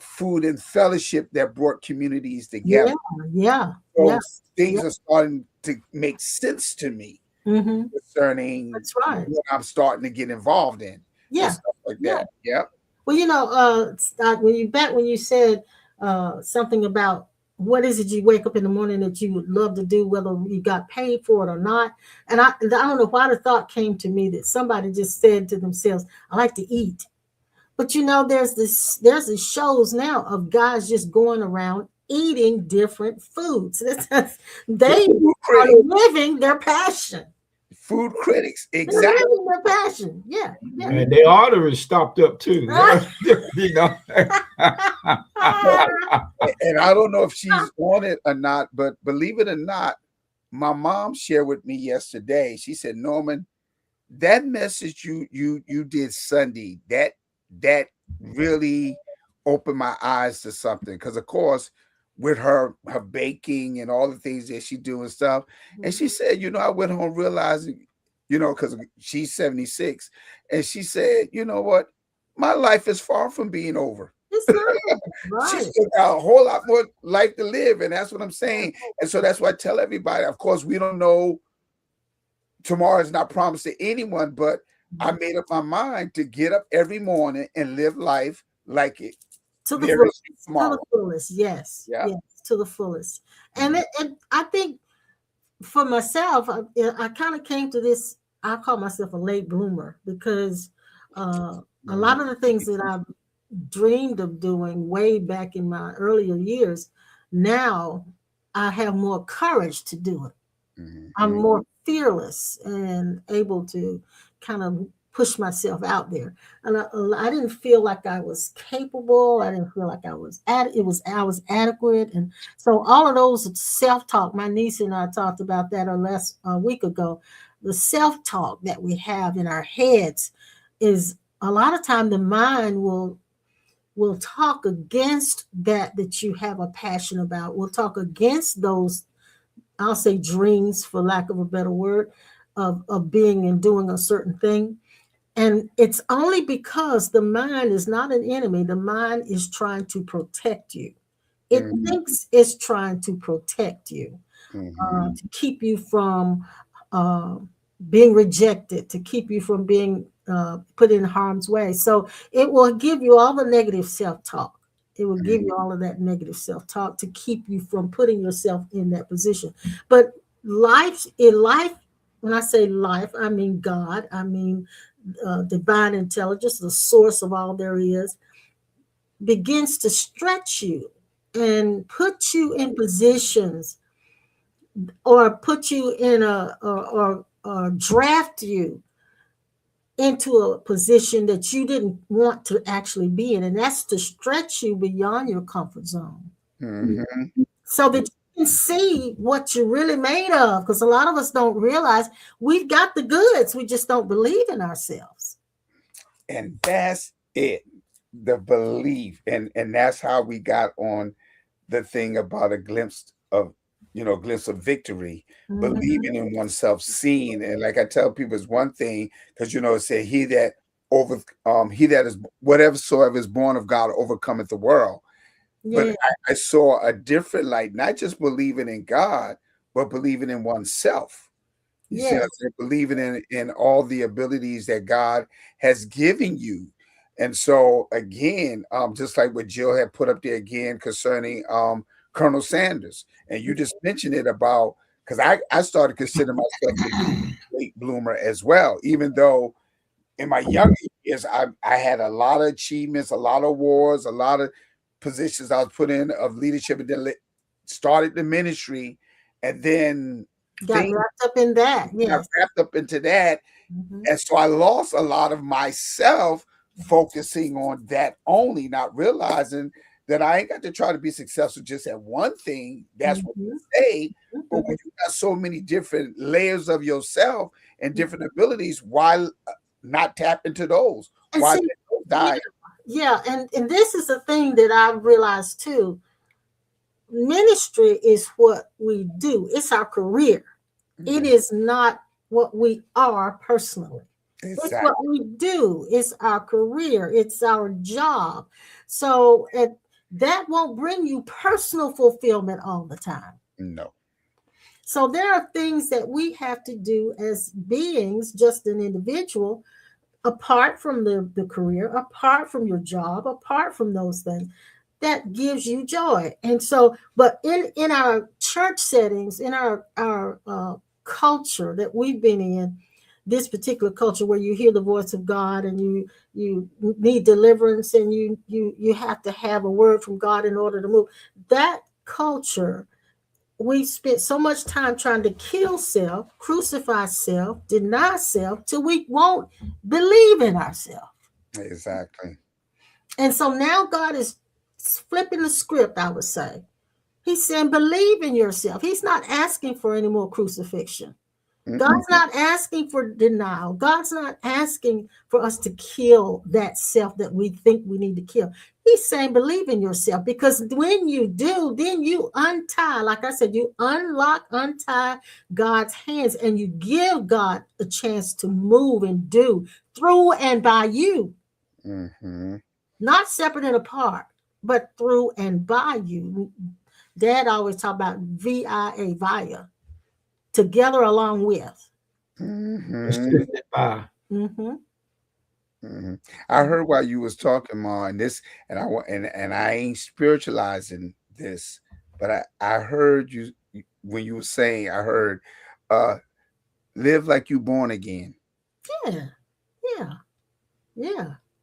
food and fellowship that brought communities Yeah, together. yeah, So yeah. things are starting to make sense to me Mm-hmm. concerning That's right. what I'm starting to get involved in and Yeah, stuff like yeah. that. Yeah. Well, when you said something about what is it you wake up in the morning that you would love to do, whether you got paid for it or not, and I don't know why the thought came to me that somebody just said to themselves, "I like to eat," but there's these shows now of guys just going around eating different foods. The They food are critics, living their passion. food critics, They're exactly. living their passion. Yeah, yeah. And their arteries stopped up too. You know. And I don't know if she's on it or not, but believe it or not, my mom shared with me yesterday. She said, Norman, that message you did Sunday, that really opened my eyes to something. Because of course, with her baking and all the things that she do and stuff. And she said, I went home realizing, because she's 76, and she said, you know what? My life is far from being over. It's not She's right. still got a whole lot more life to live, and that's what I'm saying. And so that's why I tell everybody. Of course, we don't know. Tomorrow is not promised to anyone, but I made up my mind to get up every morning and live life like it. To the There fullest. is To tomorrow. the fullest. Yes. Yeah. Yes. To the fullest. And I think for myself, I kind of came to this. I call myself a late bloomer because a lot of the things that I've dreamed of doing way back in my earlier years, now I have more courage to do it. I'm more fearless and able to kind of push myself out there. And I didn't feel like I was capable. I didn't feel like I was I was adequate. And so all of those self-talk, my niece and I talked about that a week ago. The self-talk that we have in our heads is a lot of time the mind will talk against that you have a passion about. Will talk against those, I'll say, dreams, for lack of a better word, of being and doing a certain thing. And it's only because the mind is not an enemy. The mind is trying to protect you. It thinks it's trying to protect you, to keep you from being rejected, to keep you from being put in harm's way. So it will give you all the negative self-talk. It will give you all of that negative self-talk to keep you from putting yourself in that position. But life, when I say life, I mean God, I mean divine intelligence, the source of all there is, begins to stretch you and put you in positions, or put you in or draft you into a position that you didn't want to actually be in. And that's to stretch you beyond your comfort zone so that you can see what you're really made of. Because a lot of us don't realize we've got the goods. We just don't believe in ourselves. And that's it, the belief. And that's how we got on the thing about a glimpse of victory, believing in oneself, seeing. And like I tell people, it's one thing, because it said he that is whatever soever is born of God overcometh the world. Yeah. But I saw a different light, not just believing in God, but believing in oneself. You see, believing in all the abilities that God has given you. And so again, just like what Jill had put up there again concerning Colonel Sanders, and you just mentioned it about, because I started considering myself a late bloomer as well, even though in my younger years I had a lot of achievements, a lot of awards, a lot of positions I was put in of leadership, and then started the ministry, and then got wrapped up in that. Got wrapped up into that. And so I lost a lot of myself focusing on that only, not realizing that I ain't got to try to be successful just at one thing. That's what we say. But when you got so many different layers of yourself and different abilities, why not tap into those? Why die? Yeah, and this is a thing that I've realized too. Ministry is what we do. It's our career. It is not what we are personally. Exactly. It's what we do. It's our career. It's our job. So that won't bring you personal fulfillment all the time. No. So there are things that we have to do as beings, just an individual, apart from the career, apart from your job, apart from those things, that gives you joy. And so, but in our church settings, in our culture that we've been in, this particular culture where you hear the voice of God and you need deliverance and you have to have a word from God in order to move. That culture, we spent so much time trying to kill self, crucify self, deny self, till we won't believe in ourselves. Exactly. And so now God is flipping the script, I would say. He's saying, believe in yourself. He's not asking for any more crucifixion. God's not asking for denial. God's not asking for us to kill that self that we think we need to kill. He's saying, believe in yourself, because when you do, then you untie, like I said, you untie God's hands, and you give God a chance to move and do through and by you. Mm-hmm. Not separate and apart, but through and by you. Dad always talk about VIA, via, together along with. Mm-hmm. Mm-hmm. Mm-hmm. I heard while you was talking, Ma, and this, and I ain't spiritualizing this, but I heard you when you were saying, I heard, live like you born again. Yeah.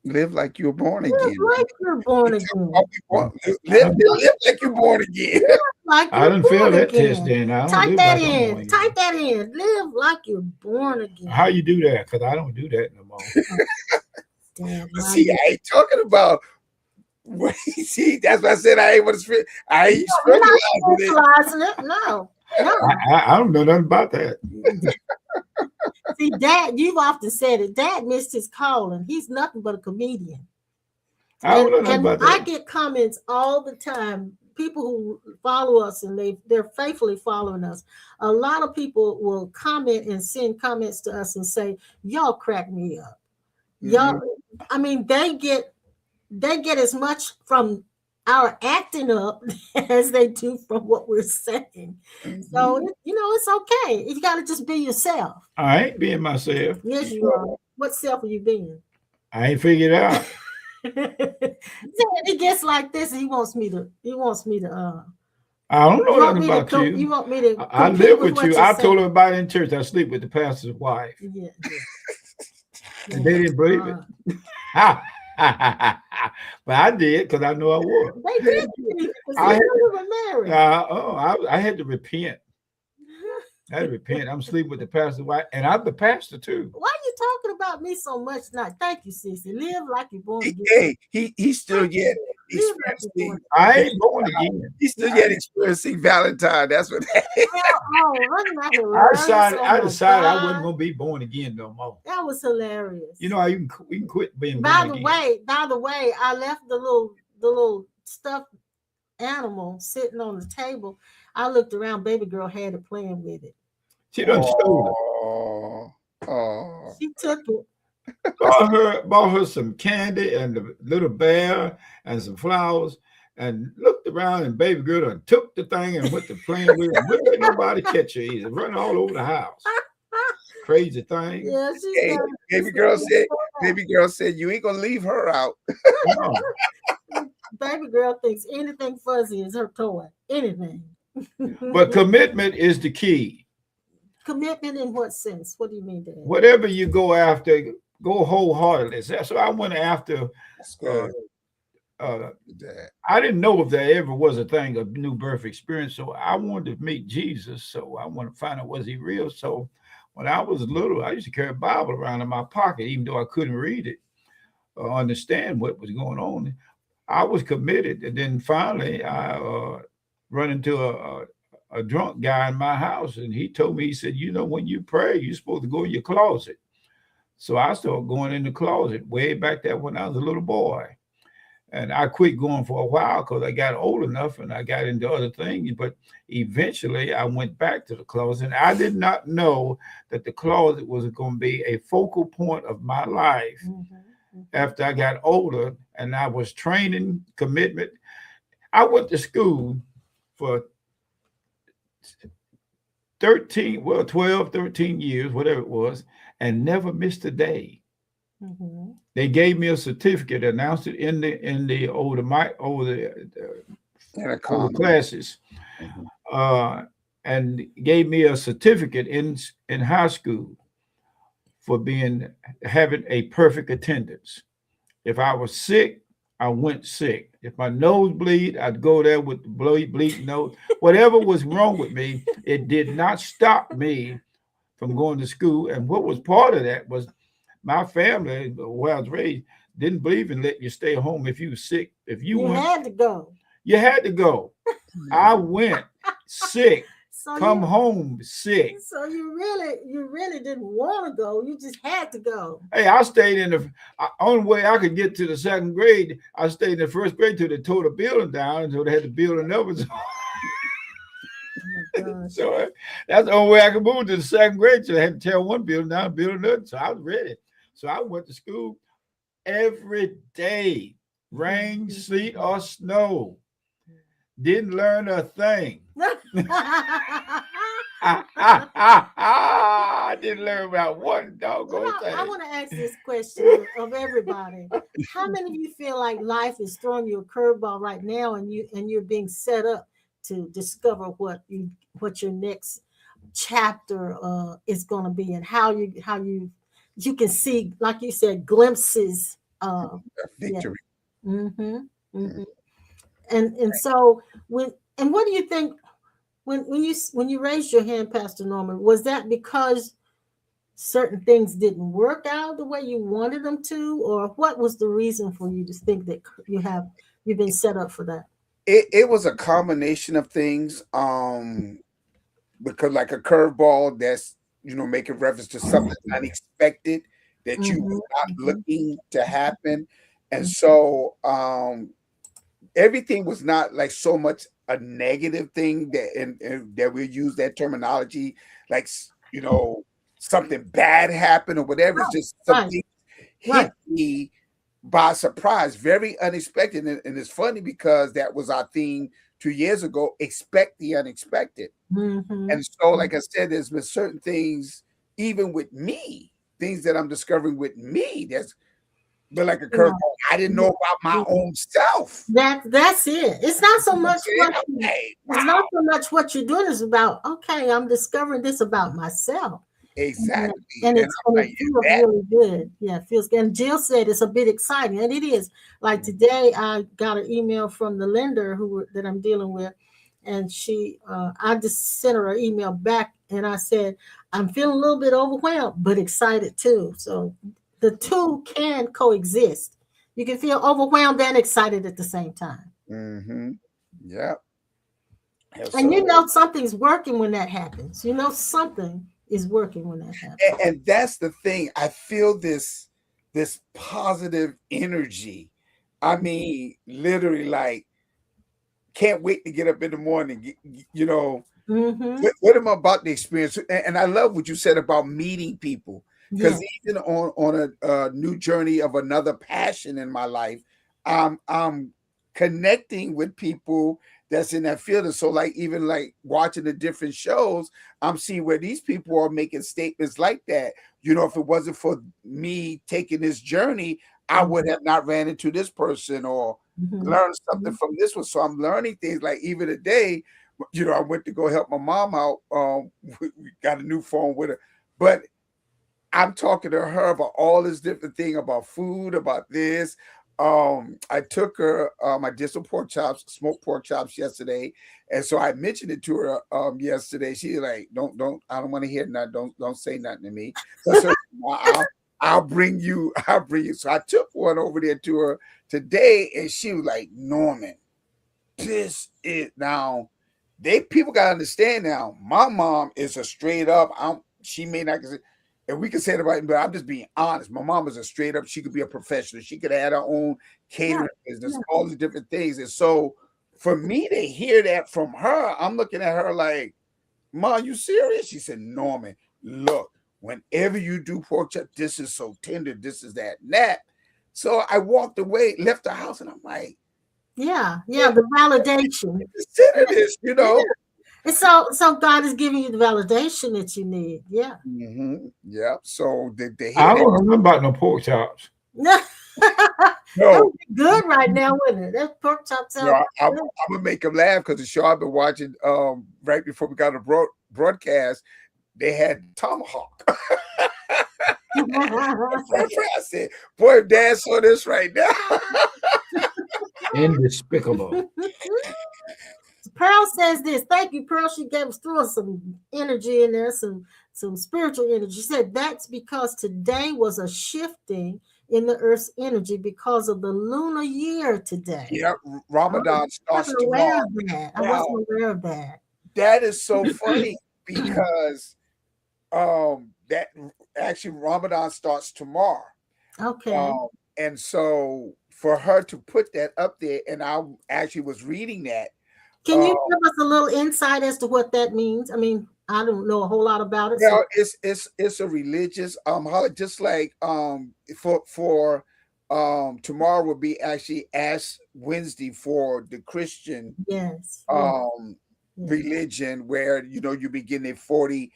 Live like you're born Live again. like you're born again. Live like you're born again. Like I didn't feel born that again. test then. I don't Type live that like I'm in. born Type again. that in. Live like you're born again. How you do that? Because I don't do that no more. Damn, See, I ain't talking about. See, that's why I said I ain't want to. I ain't spiritualizing it. No. I don't know nothing about that. See, Dad, you've often said it. Dad missed his calling. He's nothing but a comedian. I don't know nothing about that. I get comments all the time. People who follow us and they're faithfully following us. A lot of people will comment and send comments to us and say, "Y'all crack me up." Y'all, I mean, they get as much from our acting up as they do from what we're saying. So it's okay. You got to just be yourself. I ain't being myself. Yes, you are. What self are you being? I ain't figured it out. He gets like this, and he wants me to. I don't know nothing about you. You want me to? I live with you. I told everybody in church I sleep with the pastor's wife. Yeah. And they didn't believe it. But I did, because I know I would. They did. I had to repent. I had to repent. I'm sleeping with the pastor's wife, and I'm the pastor too. Why are you talking about me so much now? Thank you, Sissy. Live like you're born again. Hey, he's still yet experiencing. I ain't born again. He's still yet experiencing Valentine. That's what. I decided I wasn't gonna be born again no more. That was hilarious. You know how we can quit being by born the way, I left the little stuffed animal sitting on the table. I looked around, baby girl had it playing with it. She done stole it. She took it. Bought her some candy and the little bear and some flowers, and looked around, and baby girl done took the thing and went to playing with it. Wouldn't let nobody catch her either. Running all over the house. Crazy thing. Yeah, baby girl said, you ain't gonna leave her out. No. Baby girl thinks anything fuzzy is her toy. Anything. But commitment is the key. Commitment in what sense? What do you mean, Dad? Whatever you go after, go wholeheartedly. So I went after. I didn't know if there ever was a thing, a new birth experience. So I wanted to meet Jesus. So I wanted to find out, was he real? So when I was little, I used to carry a Bible around in my pocket, even though I couldn't read it or understand what was going on. I was committed. And then finally, I run into a drunk guy in my house, and he told me, he said, when you pray, you're supposed to go in your closet. So I started going in the closet way back there when I was a little boy. And I quit going for a while because I got old enough and I got into other things. But eventually I went back to the closet. And I did not know that the closet was going to be a focal point of my life after I got older, and I was training commitment. I went to school for 12, 13 years, whatever it was, and never missed a day. Mm-hmm. They gave me a certificate, announced it in the over the classes, Mhm. and gave me a certificate in high school for having a perfect attendance. If I was sick, I went sick. If my nose bleed, I'd go there with the bleeding nose. Whatever was wrong with me, it did not stop me from going to school. And what was part of that was my family, where I was raised, didn't believe in letting you stay home if you were sick. If you You went, had to go. you had to go. I went sick, So come you home sick. so you really didn't want to go. You just had to go. Hey, I stayed in the only way I could get to the second grade. I stayed in the first grade till they tore the building down, and so they had the building up. Oh my gosh. So that's the only way I could move to the second grade. So I had to tear one building down, build another. So I was ready. So I went to school every day, rain, sleet, or snow. Didn't learn a thing. I didn't learn about one doggone thing. I want to ask this question of everybody. How many of you feel like life is throwing you a curveball right now, and you're being set up to discover what your next chapter is going to be, and how you can see, like you said, glimpses of Victory. Yeah. Mm-hmm, mm-hmm. And so what do you think when you raised your hand, Pastor Norman? Was that because certain things didn't work out the way you wanted them to, or what was the reason for you to think that you've been set up for that? It was a combination of things. Because like a curveball that's making reference to something unexpected that you were not looking to happen. And so everything was not like so much a negative thing that and that we use that terminology, like something bad happened or whatever. It's just something hit me by surprise, very unexpected. And it's funny because that was our theme 2 years ago, expect the unexpected. And so, like I said, there's been certain things, even with me, things that I'm discovering with me that's been like a curveball. I didn't know about my own self. That's it. It's not so much what you're doing. It's about, okay, I'm discovering this about myself. Exactly. And it feels really good. Yeah, it feels good. And Jill said it's a bit exciting, and it is. Like today, I got an email from the lender that I'm dealing with, and I just sent her an email back, and I said, I'm feeling a little bit overwhelmed, but excited too. So the two can coexist. You can feel overwhelmed and excited at the same time. Yeah. And something's working when that happens. Something is working when that happens. And that's the thing. I feel this positive energy. I mean, literally, like, can't wait to get up in the morning. What am I about the experience? And I love what you said about meeting people, because even on a new journey of another passion in my life, I'm connecting with people that's in that field. And so, like, even like watching the different shows, I'm seeing where these people are making statements like that. If it wasn't for me taking this journey, I would have not ran into this person or learned something from this one. So I'm learning things. Like even today, I went to go help my mom out. We got a new phone with her, but I'm talking to her about all this different thing about food, about this. I took her, I did some smoked pork chops yesterday. And so I mentioned it to her yesterday. She's like, don't, I don't want to hear nothing. Don't say nothing to me. So I said, I'll bring you. So I took one over there to her today, and she was like, Norman, this is now, people got to understand now, my mom is a straight up, she may not, and we can say it right, but I'm just being honest. My mom is a straight up, she could be a professional. She could have her own catering business, all these different things. And so for me to hear that from her, I'm looking at her like, Mom, you serious? She said, Norman, look, whenever you do pork chop, this is so tender, this is that and that. So I walked away, left the house, and I'm like, Yeah, the validation. Consider this, you know. And so God is giving you the validation that you need. Yeah. Yeah. So the I head. don't remember about no pork chops. That No, would be good right now, wouldn't it? That pork chop no, sounds I'm good. gonna make them laugh because the show I've been watching right before we got a broadcast, they had tomahawk. I said, boy, if Dad saw this right now. Indespicable. Pearl says this. Thank you, Pearl. She gave us through some energy in there, some spiritual energy. She said that's because today was a shifting in the Earth's energy because of the lunar year today. Yeah, Ramadan starts tomorrow. I wasn't aware of that. That is so funny because that actually Ramadan starts tomorrow. Okay. And so for her to put that up there, and I actually was reading that. Can you give us a little insight as to what that means? I mean, I don't know a whole lot about it. Well, it's a religious holiday, just like for tomorrow will be actually Ash Wednesday for the Christian religion, where you begin the 40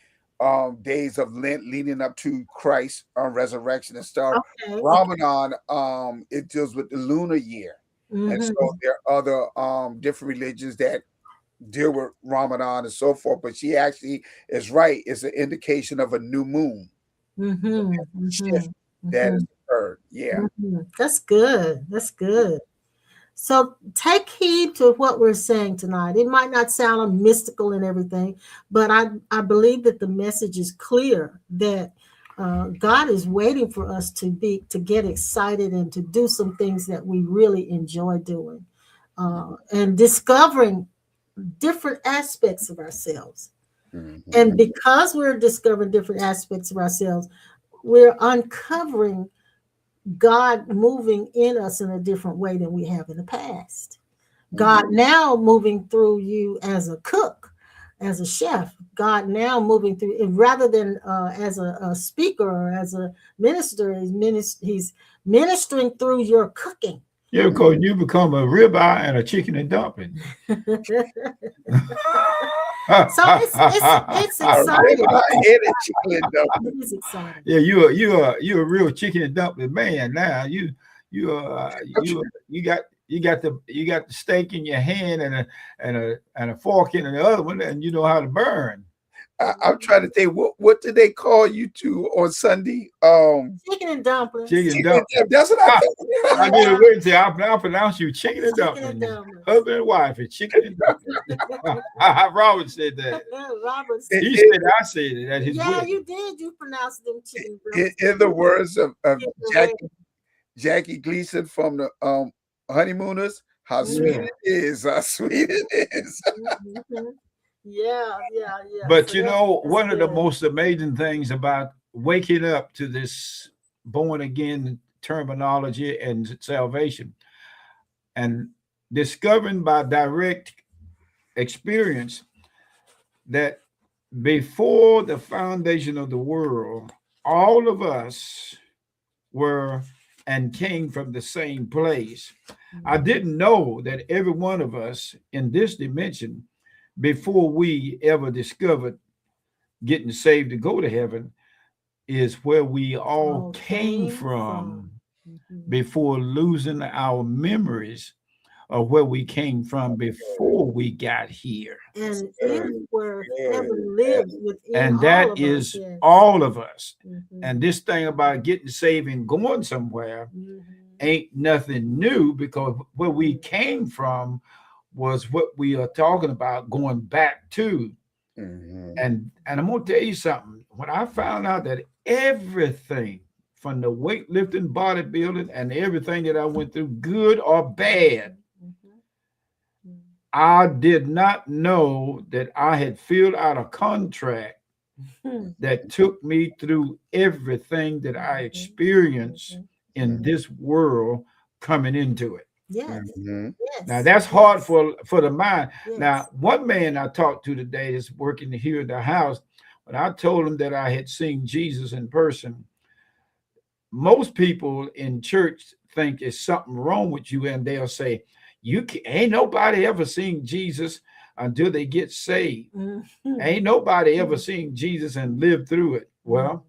days of Lent leading up to Christ's resurrection and stuff. Okay. Ramadan it deals with the lunar year. And so there are other different religions that deal with Ramadan and so forth, but she actually is right. It's an indication of a new moon shift that has occurred. Yeah. That's good. That's good. So take heed to what we're saying tonight. It might not sound mystical and everything, but I believe that the message is clear that God is waiting for us to get excited and to do some things that we really enjoy doing, and discovering different aspects of ourselves. And because we're discovering different aspects of ourselves, we're uncovering God moving in us in a different way than we have in the past. God now moving through you as a cook, as a chef. God now moving through, rather than as a speaker or as a minister, he's ministering through your cooking. Yeah, because you become a ribeye and a chicken and dumpling. So it's exciting. It's exciting. Yeah, you're a real chicken and dumpling man now. You got the steak in your hand and a fork in the other one, and you know how to burn. I'm trying to think, what did they call you two on Sunday? Chicken and dumplings. Chicken and dumplings. That's what I think. I get it with you. I'll pronounce you chicken and dumplings. Husband and wife is chicken and dumplings. Robert said that. Robert said he said I said it at his wedding. You did. You pronounced them chicken. In the words of Jackie Gleason from the Honeymooners, how sweet it is. How sweet it is. Yeah. But so one of the most amazing things about waking up to this born again terminology and salvation and discovering by direct experience that before the foundation of the world, all of us were and came from the same place. I didn't know that every one of us in this dimension, before we ever discovered getting saved to go to heaven, is where we all came from before losing our memories of where we came from before we got here. And where heaven lives within and that is all of us. And this thing about getting saved and going somewhere ain't nothing new, because where we came from was what we are talking about going back to. And I'm gonna tell you something. When I found out that everything from the weightlifting, bodybuilding, and everything that I went through, good or bad, I did not know that I had filled out a contract that took me through everything that I experienced in this world coming into it. Yes. Now that's hard for the mind. Now, one man I talked to today is working here at the house. When I told him that I had seen Jesus in person, most people in church think there's something wrong with you, and they'll say, Ain't nobody ever seen Jesus until they get saved. Mhm. Ain't nobody ever seen Jesus and lived through it. Well,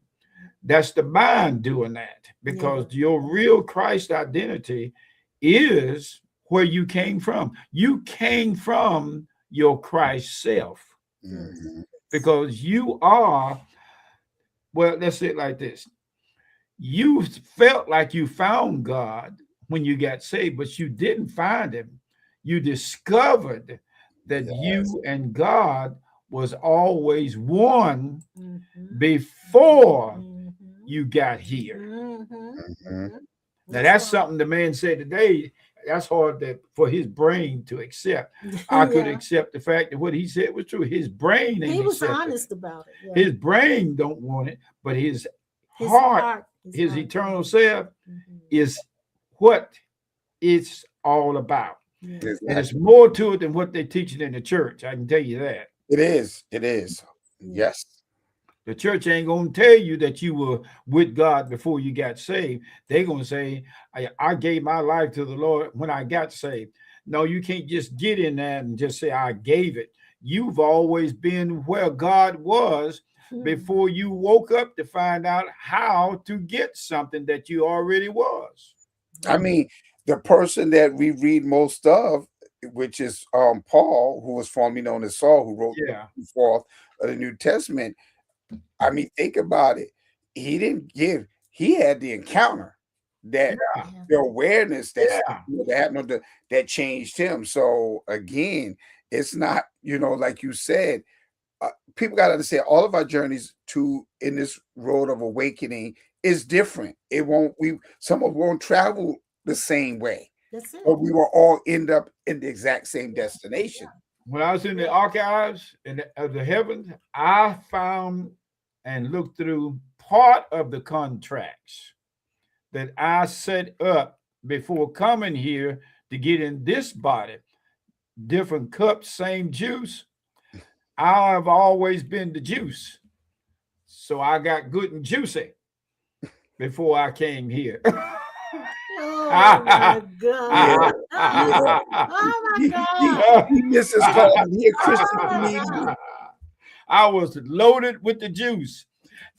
that's the mind doing that, because your real Christ identity is where you came from. You came from your Christ self, Mhm. because you are, well, let's say it like this. You felt like you found God when you got saved, but you didn't find him. You discovered that Yes. you and God was always one Mhm. before Mhm. you got here. Mhm. Mhm. Mhm. Now that's right. something the man said today. That's hard for his brain to accept. I could Yeah. accept the fact that what he said was true. His brain ain't He was accepting it. honest about it. Yeah. His brain don't want it, but his His heart, his heart. eternal self, Mhm. is what it's all about. Yeah. And it's Exactly. more to it than what they're teaching in the church. I can tell you that. It is. It is. Yeah. Yes. The church ain't going to tell you that you were with God before you got saved. They're going to say, I gave my life to the Lord when I got saved. No, you can't just get in there and just say, I gave it. You've always been where God was before you woke up to find out how to get something that you already was. I mean, the person that we read most of, which is Paul, who was formerly known as Saul, who wrote Yeah. the fourth of the New Testament. I mean, think about it. He didn't give. He had the encounter, that Yeah. the awareness that Yeah. happened that changed him. So again, it's not, like you said. People got to understand, all of our journeys in this road of awakening is different. It won't. Some of us won't travel the same way, That's it. but we will all end up in the exact same destination. When I was in the archives of the heavens, I found and looked through part of the contracts that I set up before coming here to get in this body. Different cups, same juice. I have always been the juice. So I got good and juicy before I came here. Oh my Yeah, God. yeah. Oh my He God. missed his call. He a Christian Oh my comedian. God. I was loaded with the juice,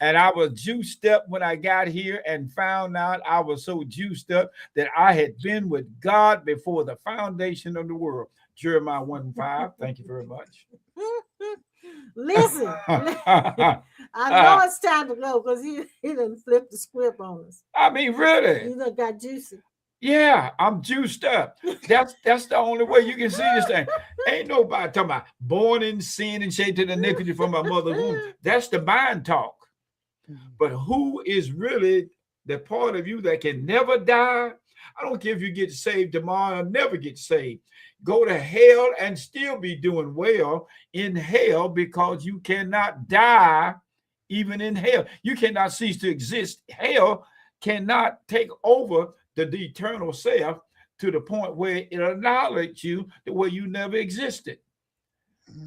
and I was juiced up when I got here and found out I was so juiced up that I had been with God before the foundation of the world. Jeremiah 1:5. Thank you very much. Listen, I know it's time to go because he done flipped the script on us. I mean, really? You done got juicy. Yeah, I'm juiced up. That's the only way you can see this thing. Ain't nobody talking about born in sin and shaped in iniquity from my mother's womb. That's the mind talk. But who is really the part of you that can never die? I don't care if you get saved tomorrow or never get saved. Go to hell and still be doing well in hell, because you cannot die even in hell. You cannot cease to exist. Hell cannot take over the eternal self to the point where it annihilates you the way you never existed.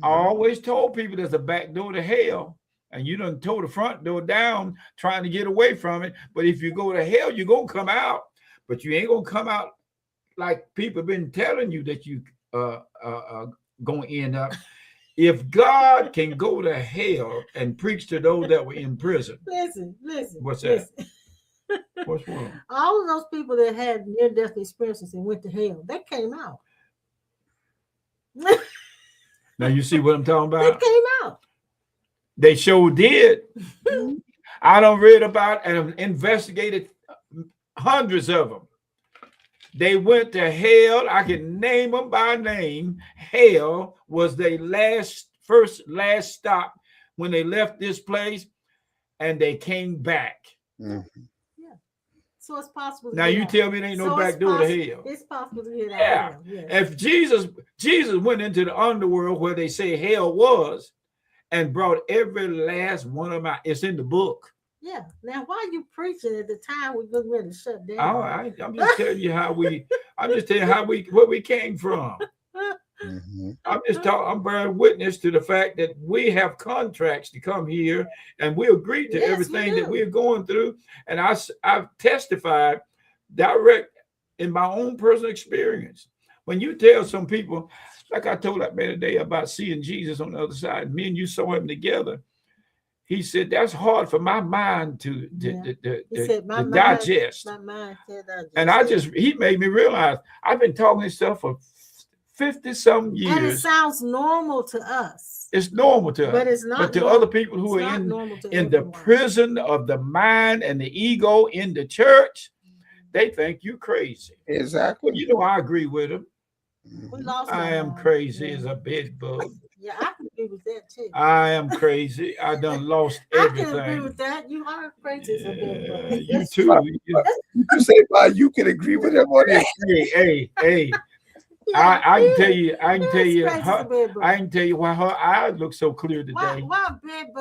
I always told people there's a back door to hell, and you done tore the front door down trying to get away from it. But if you go to hell, you're going to come out, but you ain't going to come out like people been telling you that you going to end up. If God can go to hell and preach to those that were in prison. Listen. What's that? Listen. What's wrong? All of those people that had near-death experiences and went to hell, they came out. Now you see what I'm talking They about? came out. They sure did. I done read about and investigated hundreds of them. They went to hell. I can name them by name. Hell was their last stop when they left this place, and they came back. Mhm. So it's possible. Now you tell me there ain't no back door to hell. It's possible to get out. Yeah. Of hell. Yeah. If Jesus went into the underworld where they say hell was and brought every last one of them out. It's in the book. Yeah. Now, why are you preaching at the time we're getting ready to shut down? All right. I'm just telling you where we came from. Mhm. I'm bearing witness to the fact that we have contracts to come here, and we agree to Yes, everything we that do. we're going through. And I've testified direct in my own personal experience. When you tell some people, like I told that man today about seeing Jesus on the other side, me and you saw him together. He said, that's hard for my mind to digest. My mind can't digest. And he made me realize I've been talking this stuff for 50-some years. And it sounds normal to us. It's normal to us. But it's not. But to other people who are in the prison of the mind and the ego in the church, they think you crazy. Exactly. Well, you know, I agree with them. I am crazy as a bed bug. Yeah, I can agree with that too. I am crazy. I done lost everything. I can agree with that. You are crazy as a bed bug. You too. You say, you can agree with him on this. Hey. Yeah, I can tell you. I can tell you why her eyes look so clear today. Why are bed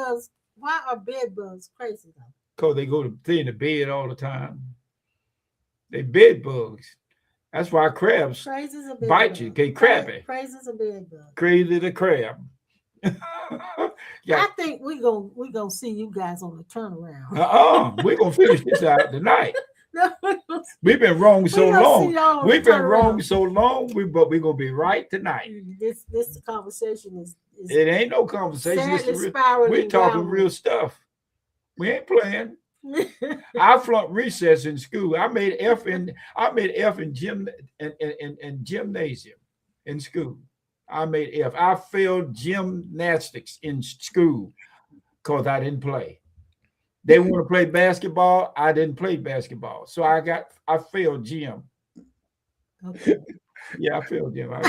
bugs crazy though? Because they in the bed all the time. They bed bugs. That's why crabs bite you. Okay, crabby. Crazy as a bed bug. Crazy the crab. Yeah. I think we're gonna see you guys on the turnaround. We're gonna finish this out tonight. We've been wrong so long. We've been wrong so long. But we're gonna be right tonight. This conversation is it ain't no conversation. We're talking real stuff. We ain't playing. I flunked recess in school. I made F in gymnasium in school. I made F. I failed gymnastics in school because I didn't play. They want to play basketball. I didn't play basketball. So I failed gym. Okay. Yeah, I failed gym. I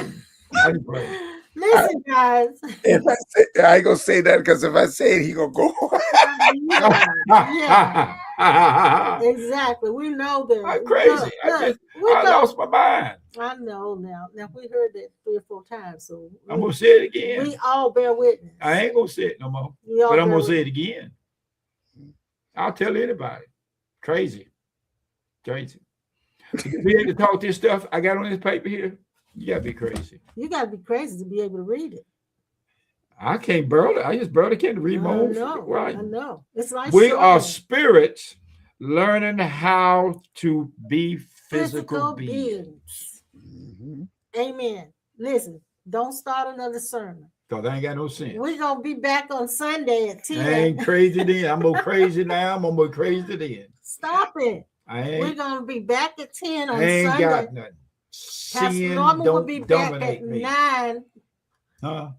didn't play. Listen, guys. I ain't gonna say that because if I say it, he gonna go. Yeah. Exactly. We know that. I'm crazy. I lost my mind. I know now. Now we heard that 3 or 4 times, so I'm gonna say it again. We all bear witness. I ain't gonna say it no more, but I'm gonna say it again. I'll tell anybody. Crazy. To be able to talk this stuff I got on this paper here, you gotta be crazy. You gotta be crazy to be able to read it. I can't barely. I just barely can't read my own writing. I know. It's like we are spirits learning how to be physical beings. Mm-hmm. Amen. Listen, don't start another sermon. Because I ain't got no sense. We're going to be back on Sunday at 10. I ain't crazy then. I'm more crazy now. I'm more crazy then. Stop it. We're going to be back at 10 on Sunday. I ain't got nothing. Pastor Norman will be back at 9. Huh?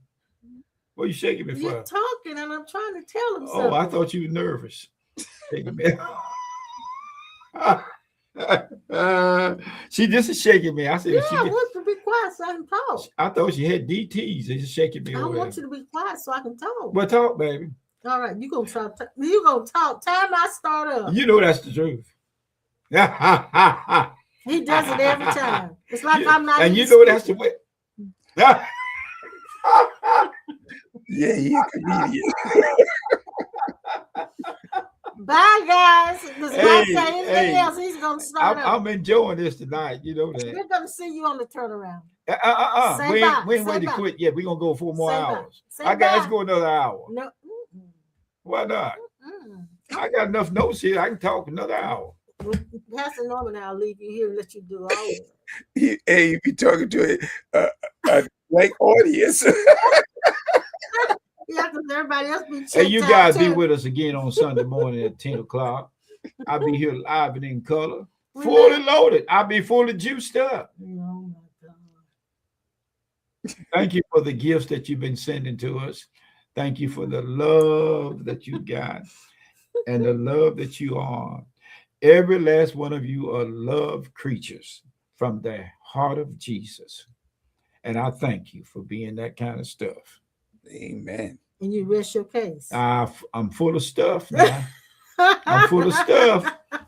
What are you shaking me for? You're talking and I'm trying to tell him something. Oh, I thought you were nervous. Shaking me. She just is shaking me. I said, I want you to be quiet so I can talk. I thought she had DTs. They just shaking me. I want you to be quiet so I can talk. Well, talk, baby. All right, you gonna talk. You gonna talk. Time I start up. You know that's the truth. He does it every time. It's like I'm not. And you know that's the way. Yeah, he's a comedian. Bye, guys. Anything else, he's gonna start up. I'm enjoying this tonight. You know that. We're gonna see you on the turnaround. We ain't ready to quit yet. We're gonna go 4 more hours. Let's go another hour. No. Why not? I got enough notes here. I can talk another hour. Pastor Norman, I'll leave you here and let you do all of it. Hey, you be talking to a blank audience. Yeah, because everybody else be. Hey, you guys be with us again on Sunday morning at 10 o'clock. I'll be here live and in color, fully loaded. I'll be fully juiced up. Oh my God! Thank you for the gifts that you've been sending to us. Thank you for the love that you got and the love that you are. Every last one of you are love creatures from the heart of Jesus. And I thank you for being that kind of stuff. Amen. And you rest your case. I'm full of stuff now. I'm full of stuff.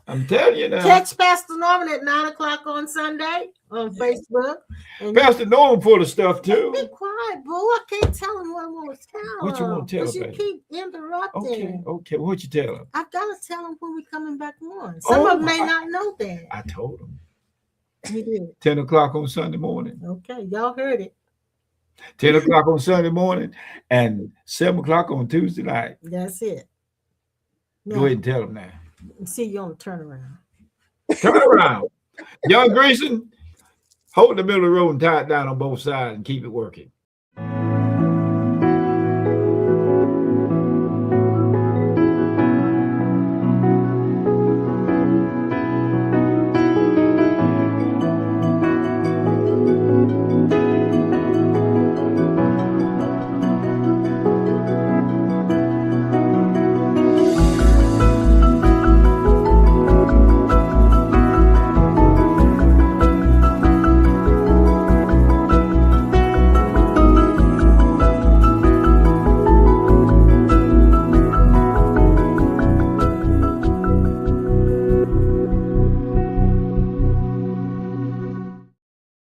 I'm telling you now. Catch Pastor Norman at 9 o'clock on Sunday on Facebook. And Pastor Norman full of stuff too. Be quiet, boo. I can't tell him what I want to tell him. What you want to tell him? You keep interrupting. Okay. What you tell him? I gotta tell him when we coming back on. Some of them may not know that. I told him. You did. 10 o'clock on Sunday morning. Okay, y'all heard it. 10 o'clock on Sunday morning and 7 o'clock on Tuesday night. That's it. Now, go ahead and tell them now. See you on the turnaround. Turn around. Young Grayson, Hold the middle of the road and tie it down on both sides and keep it working.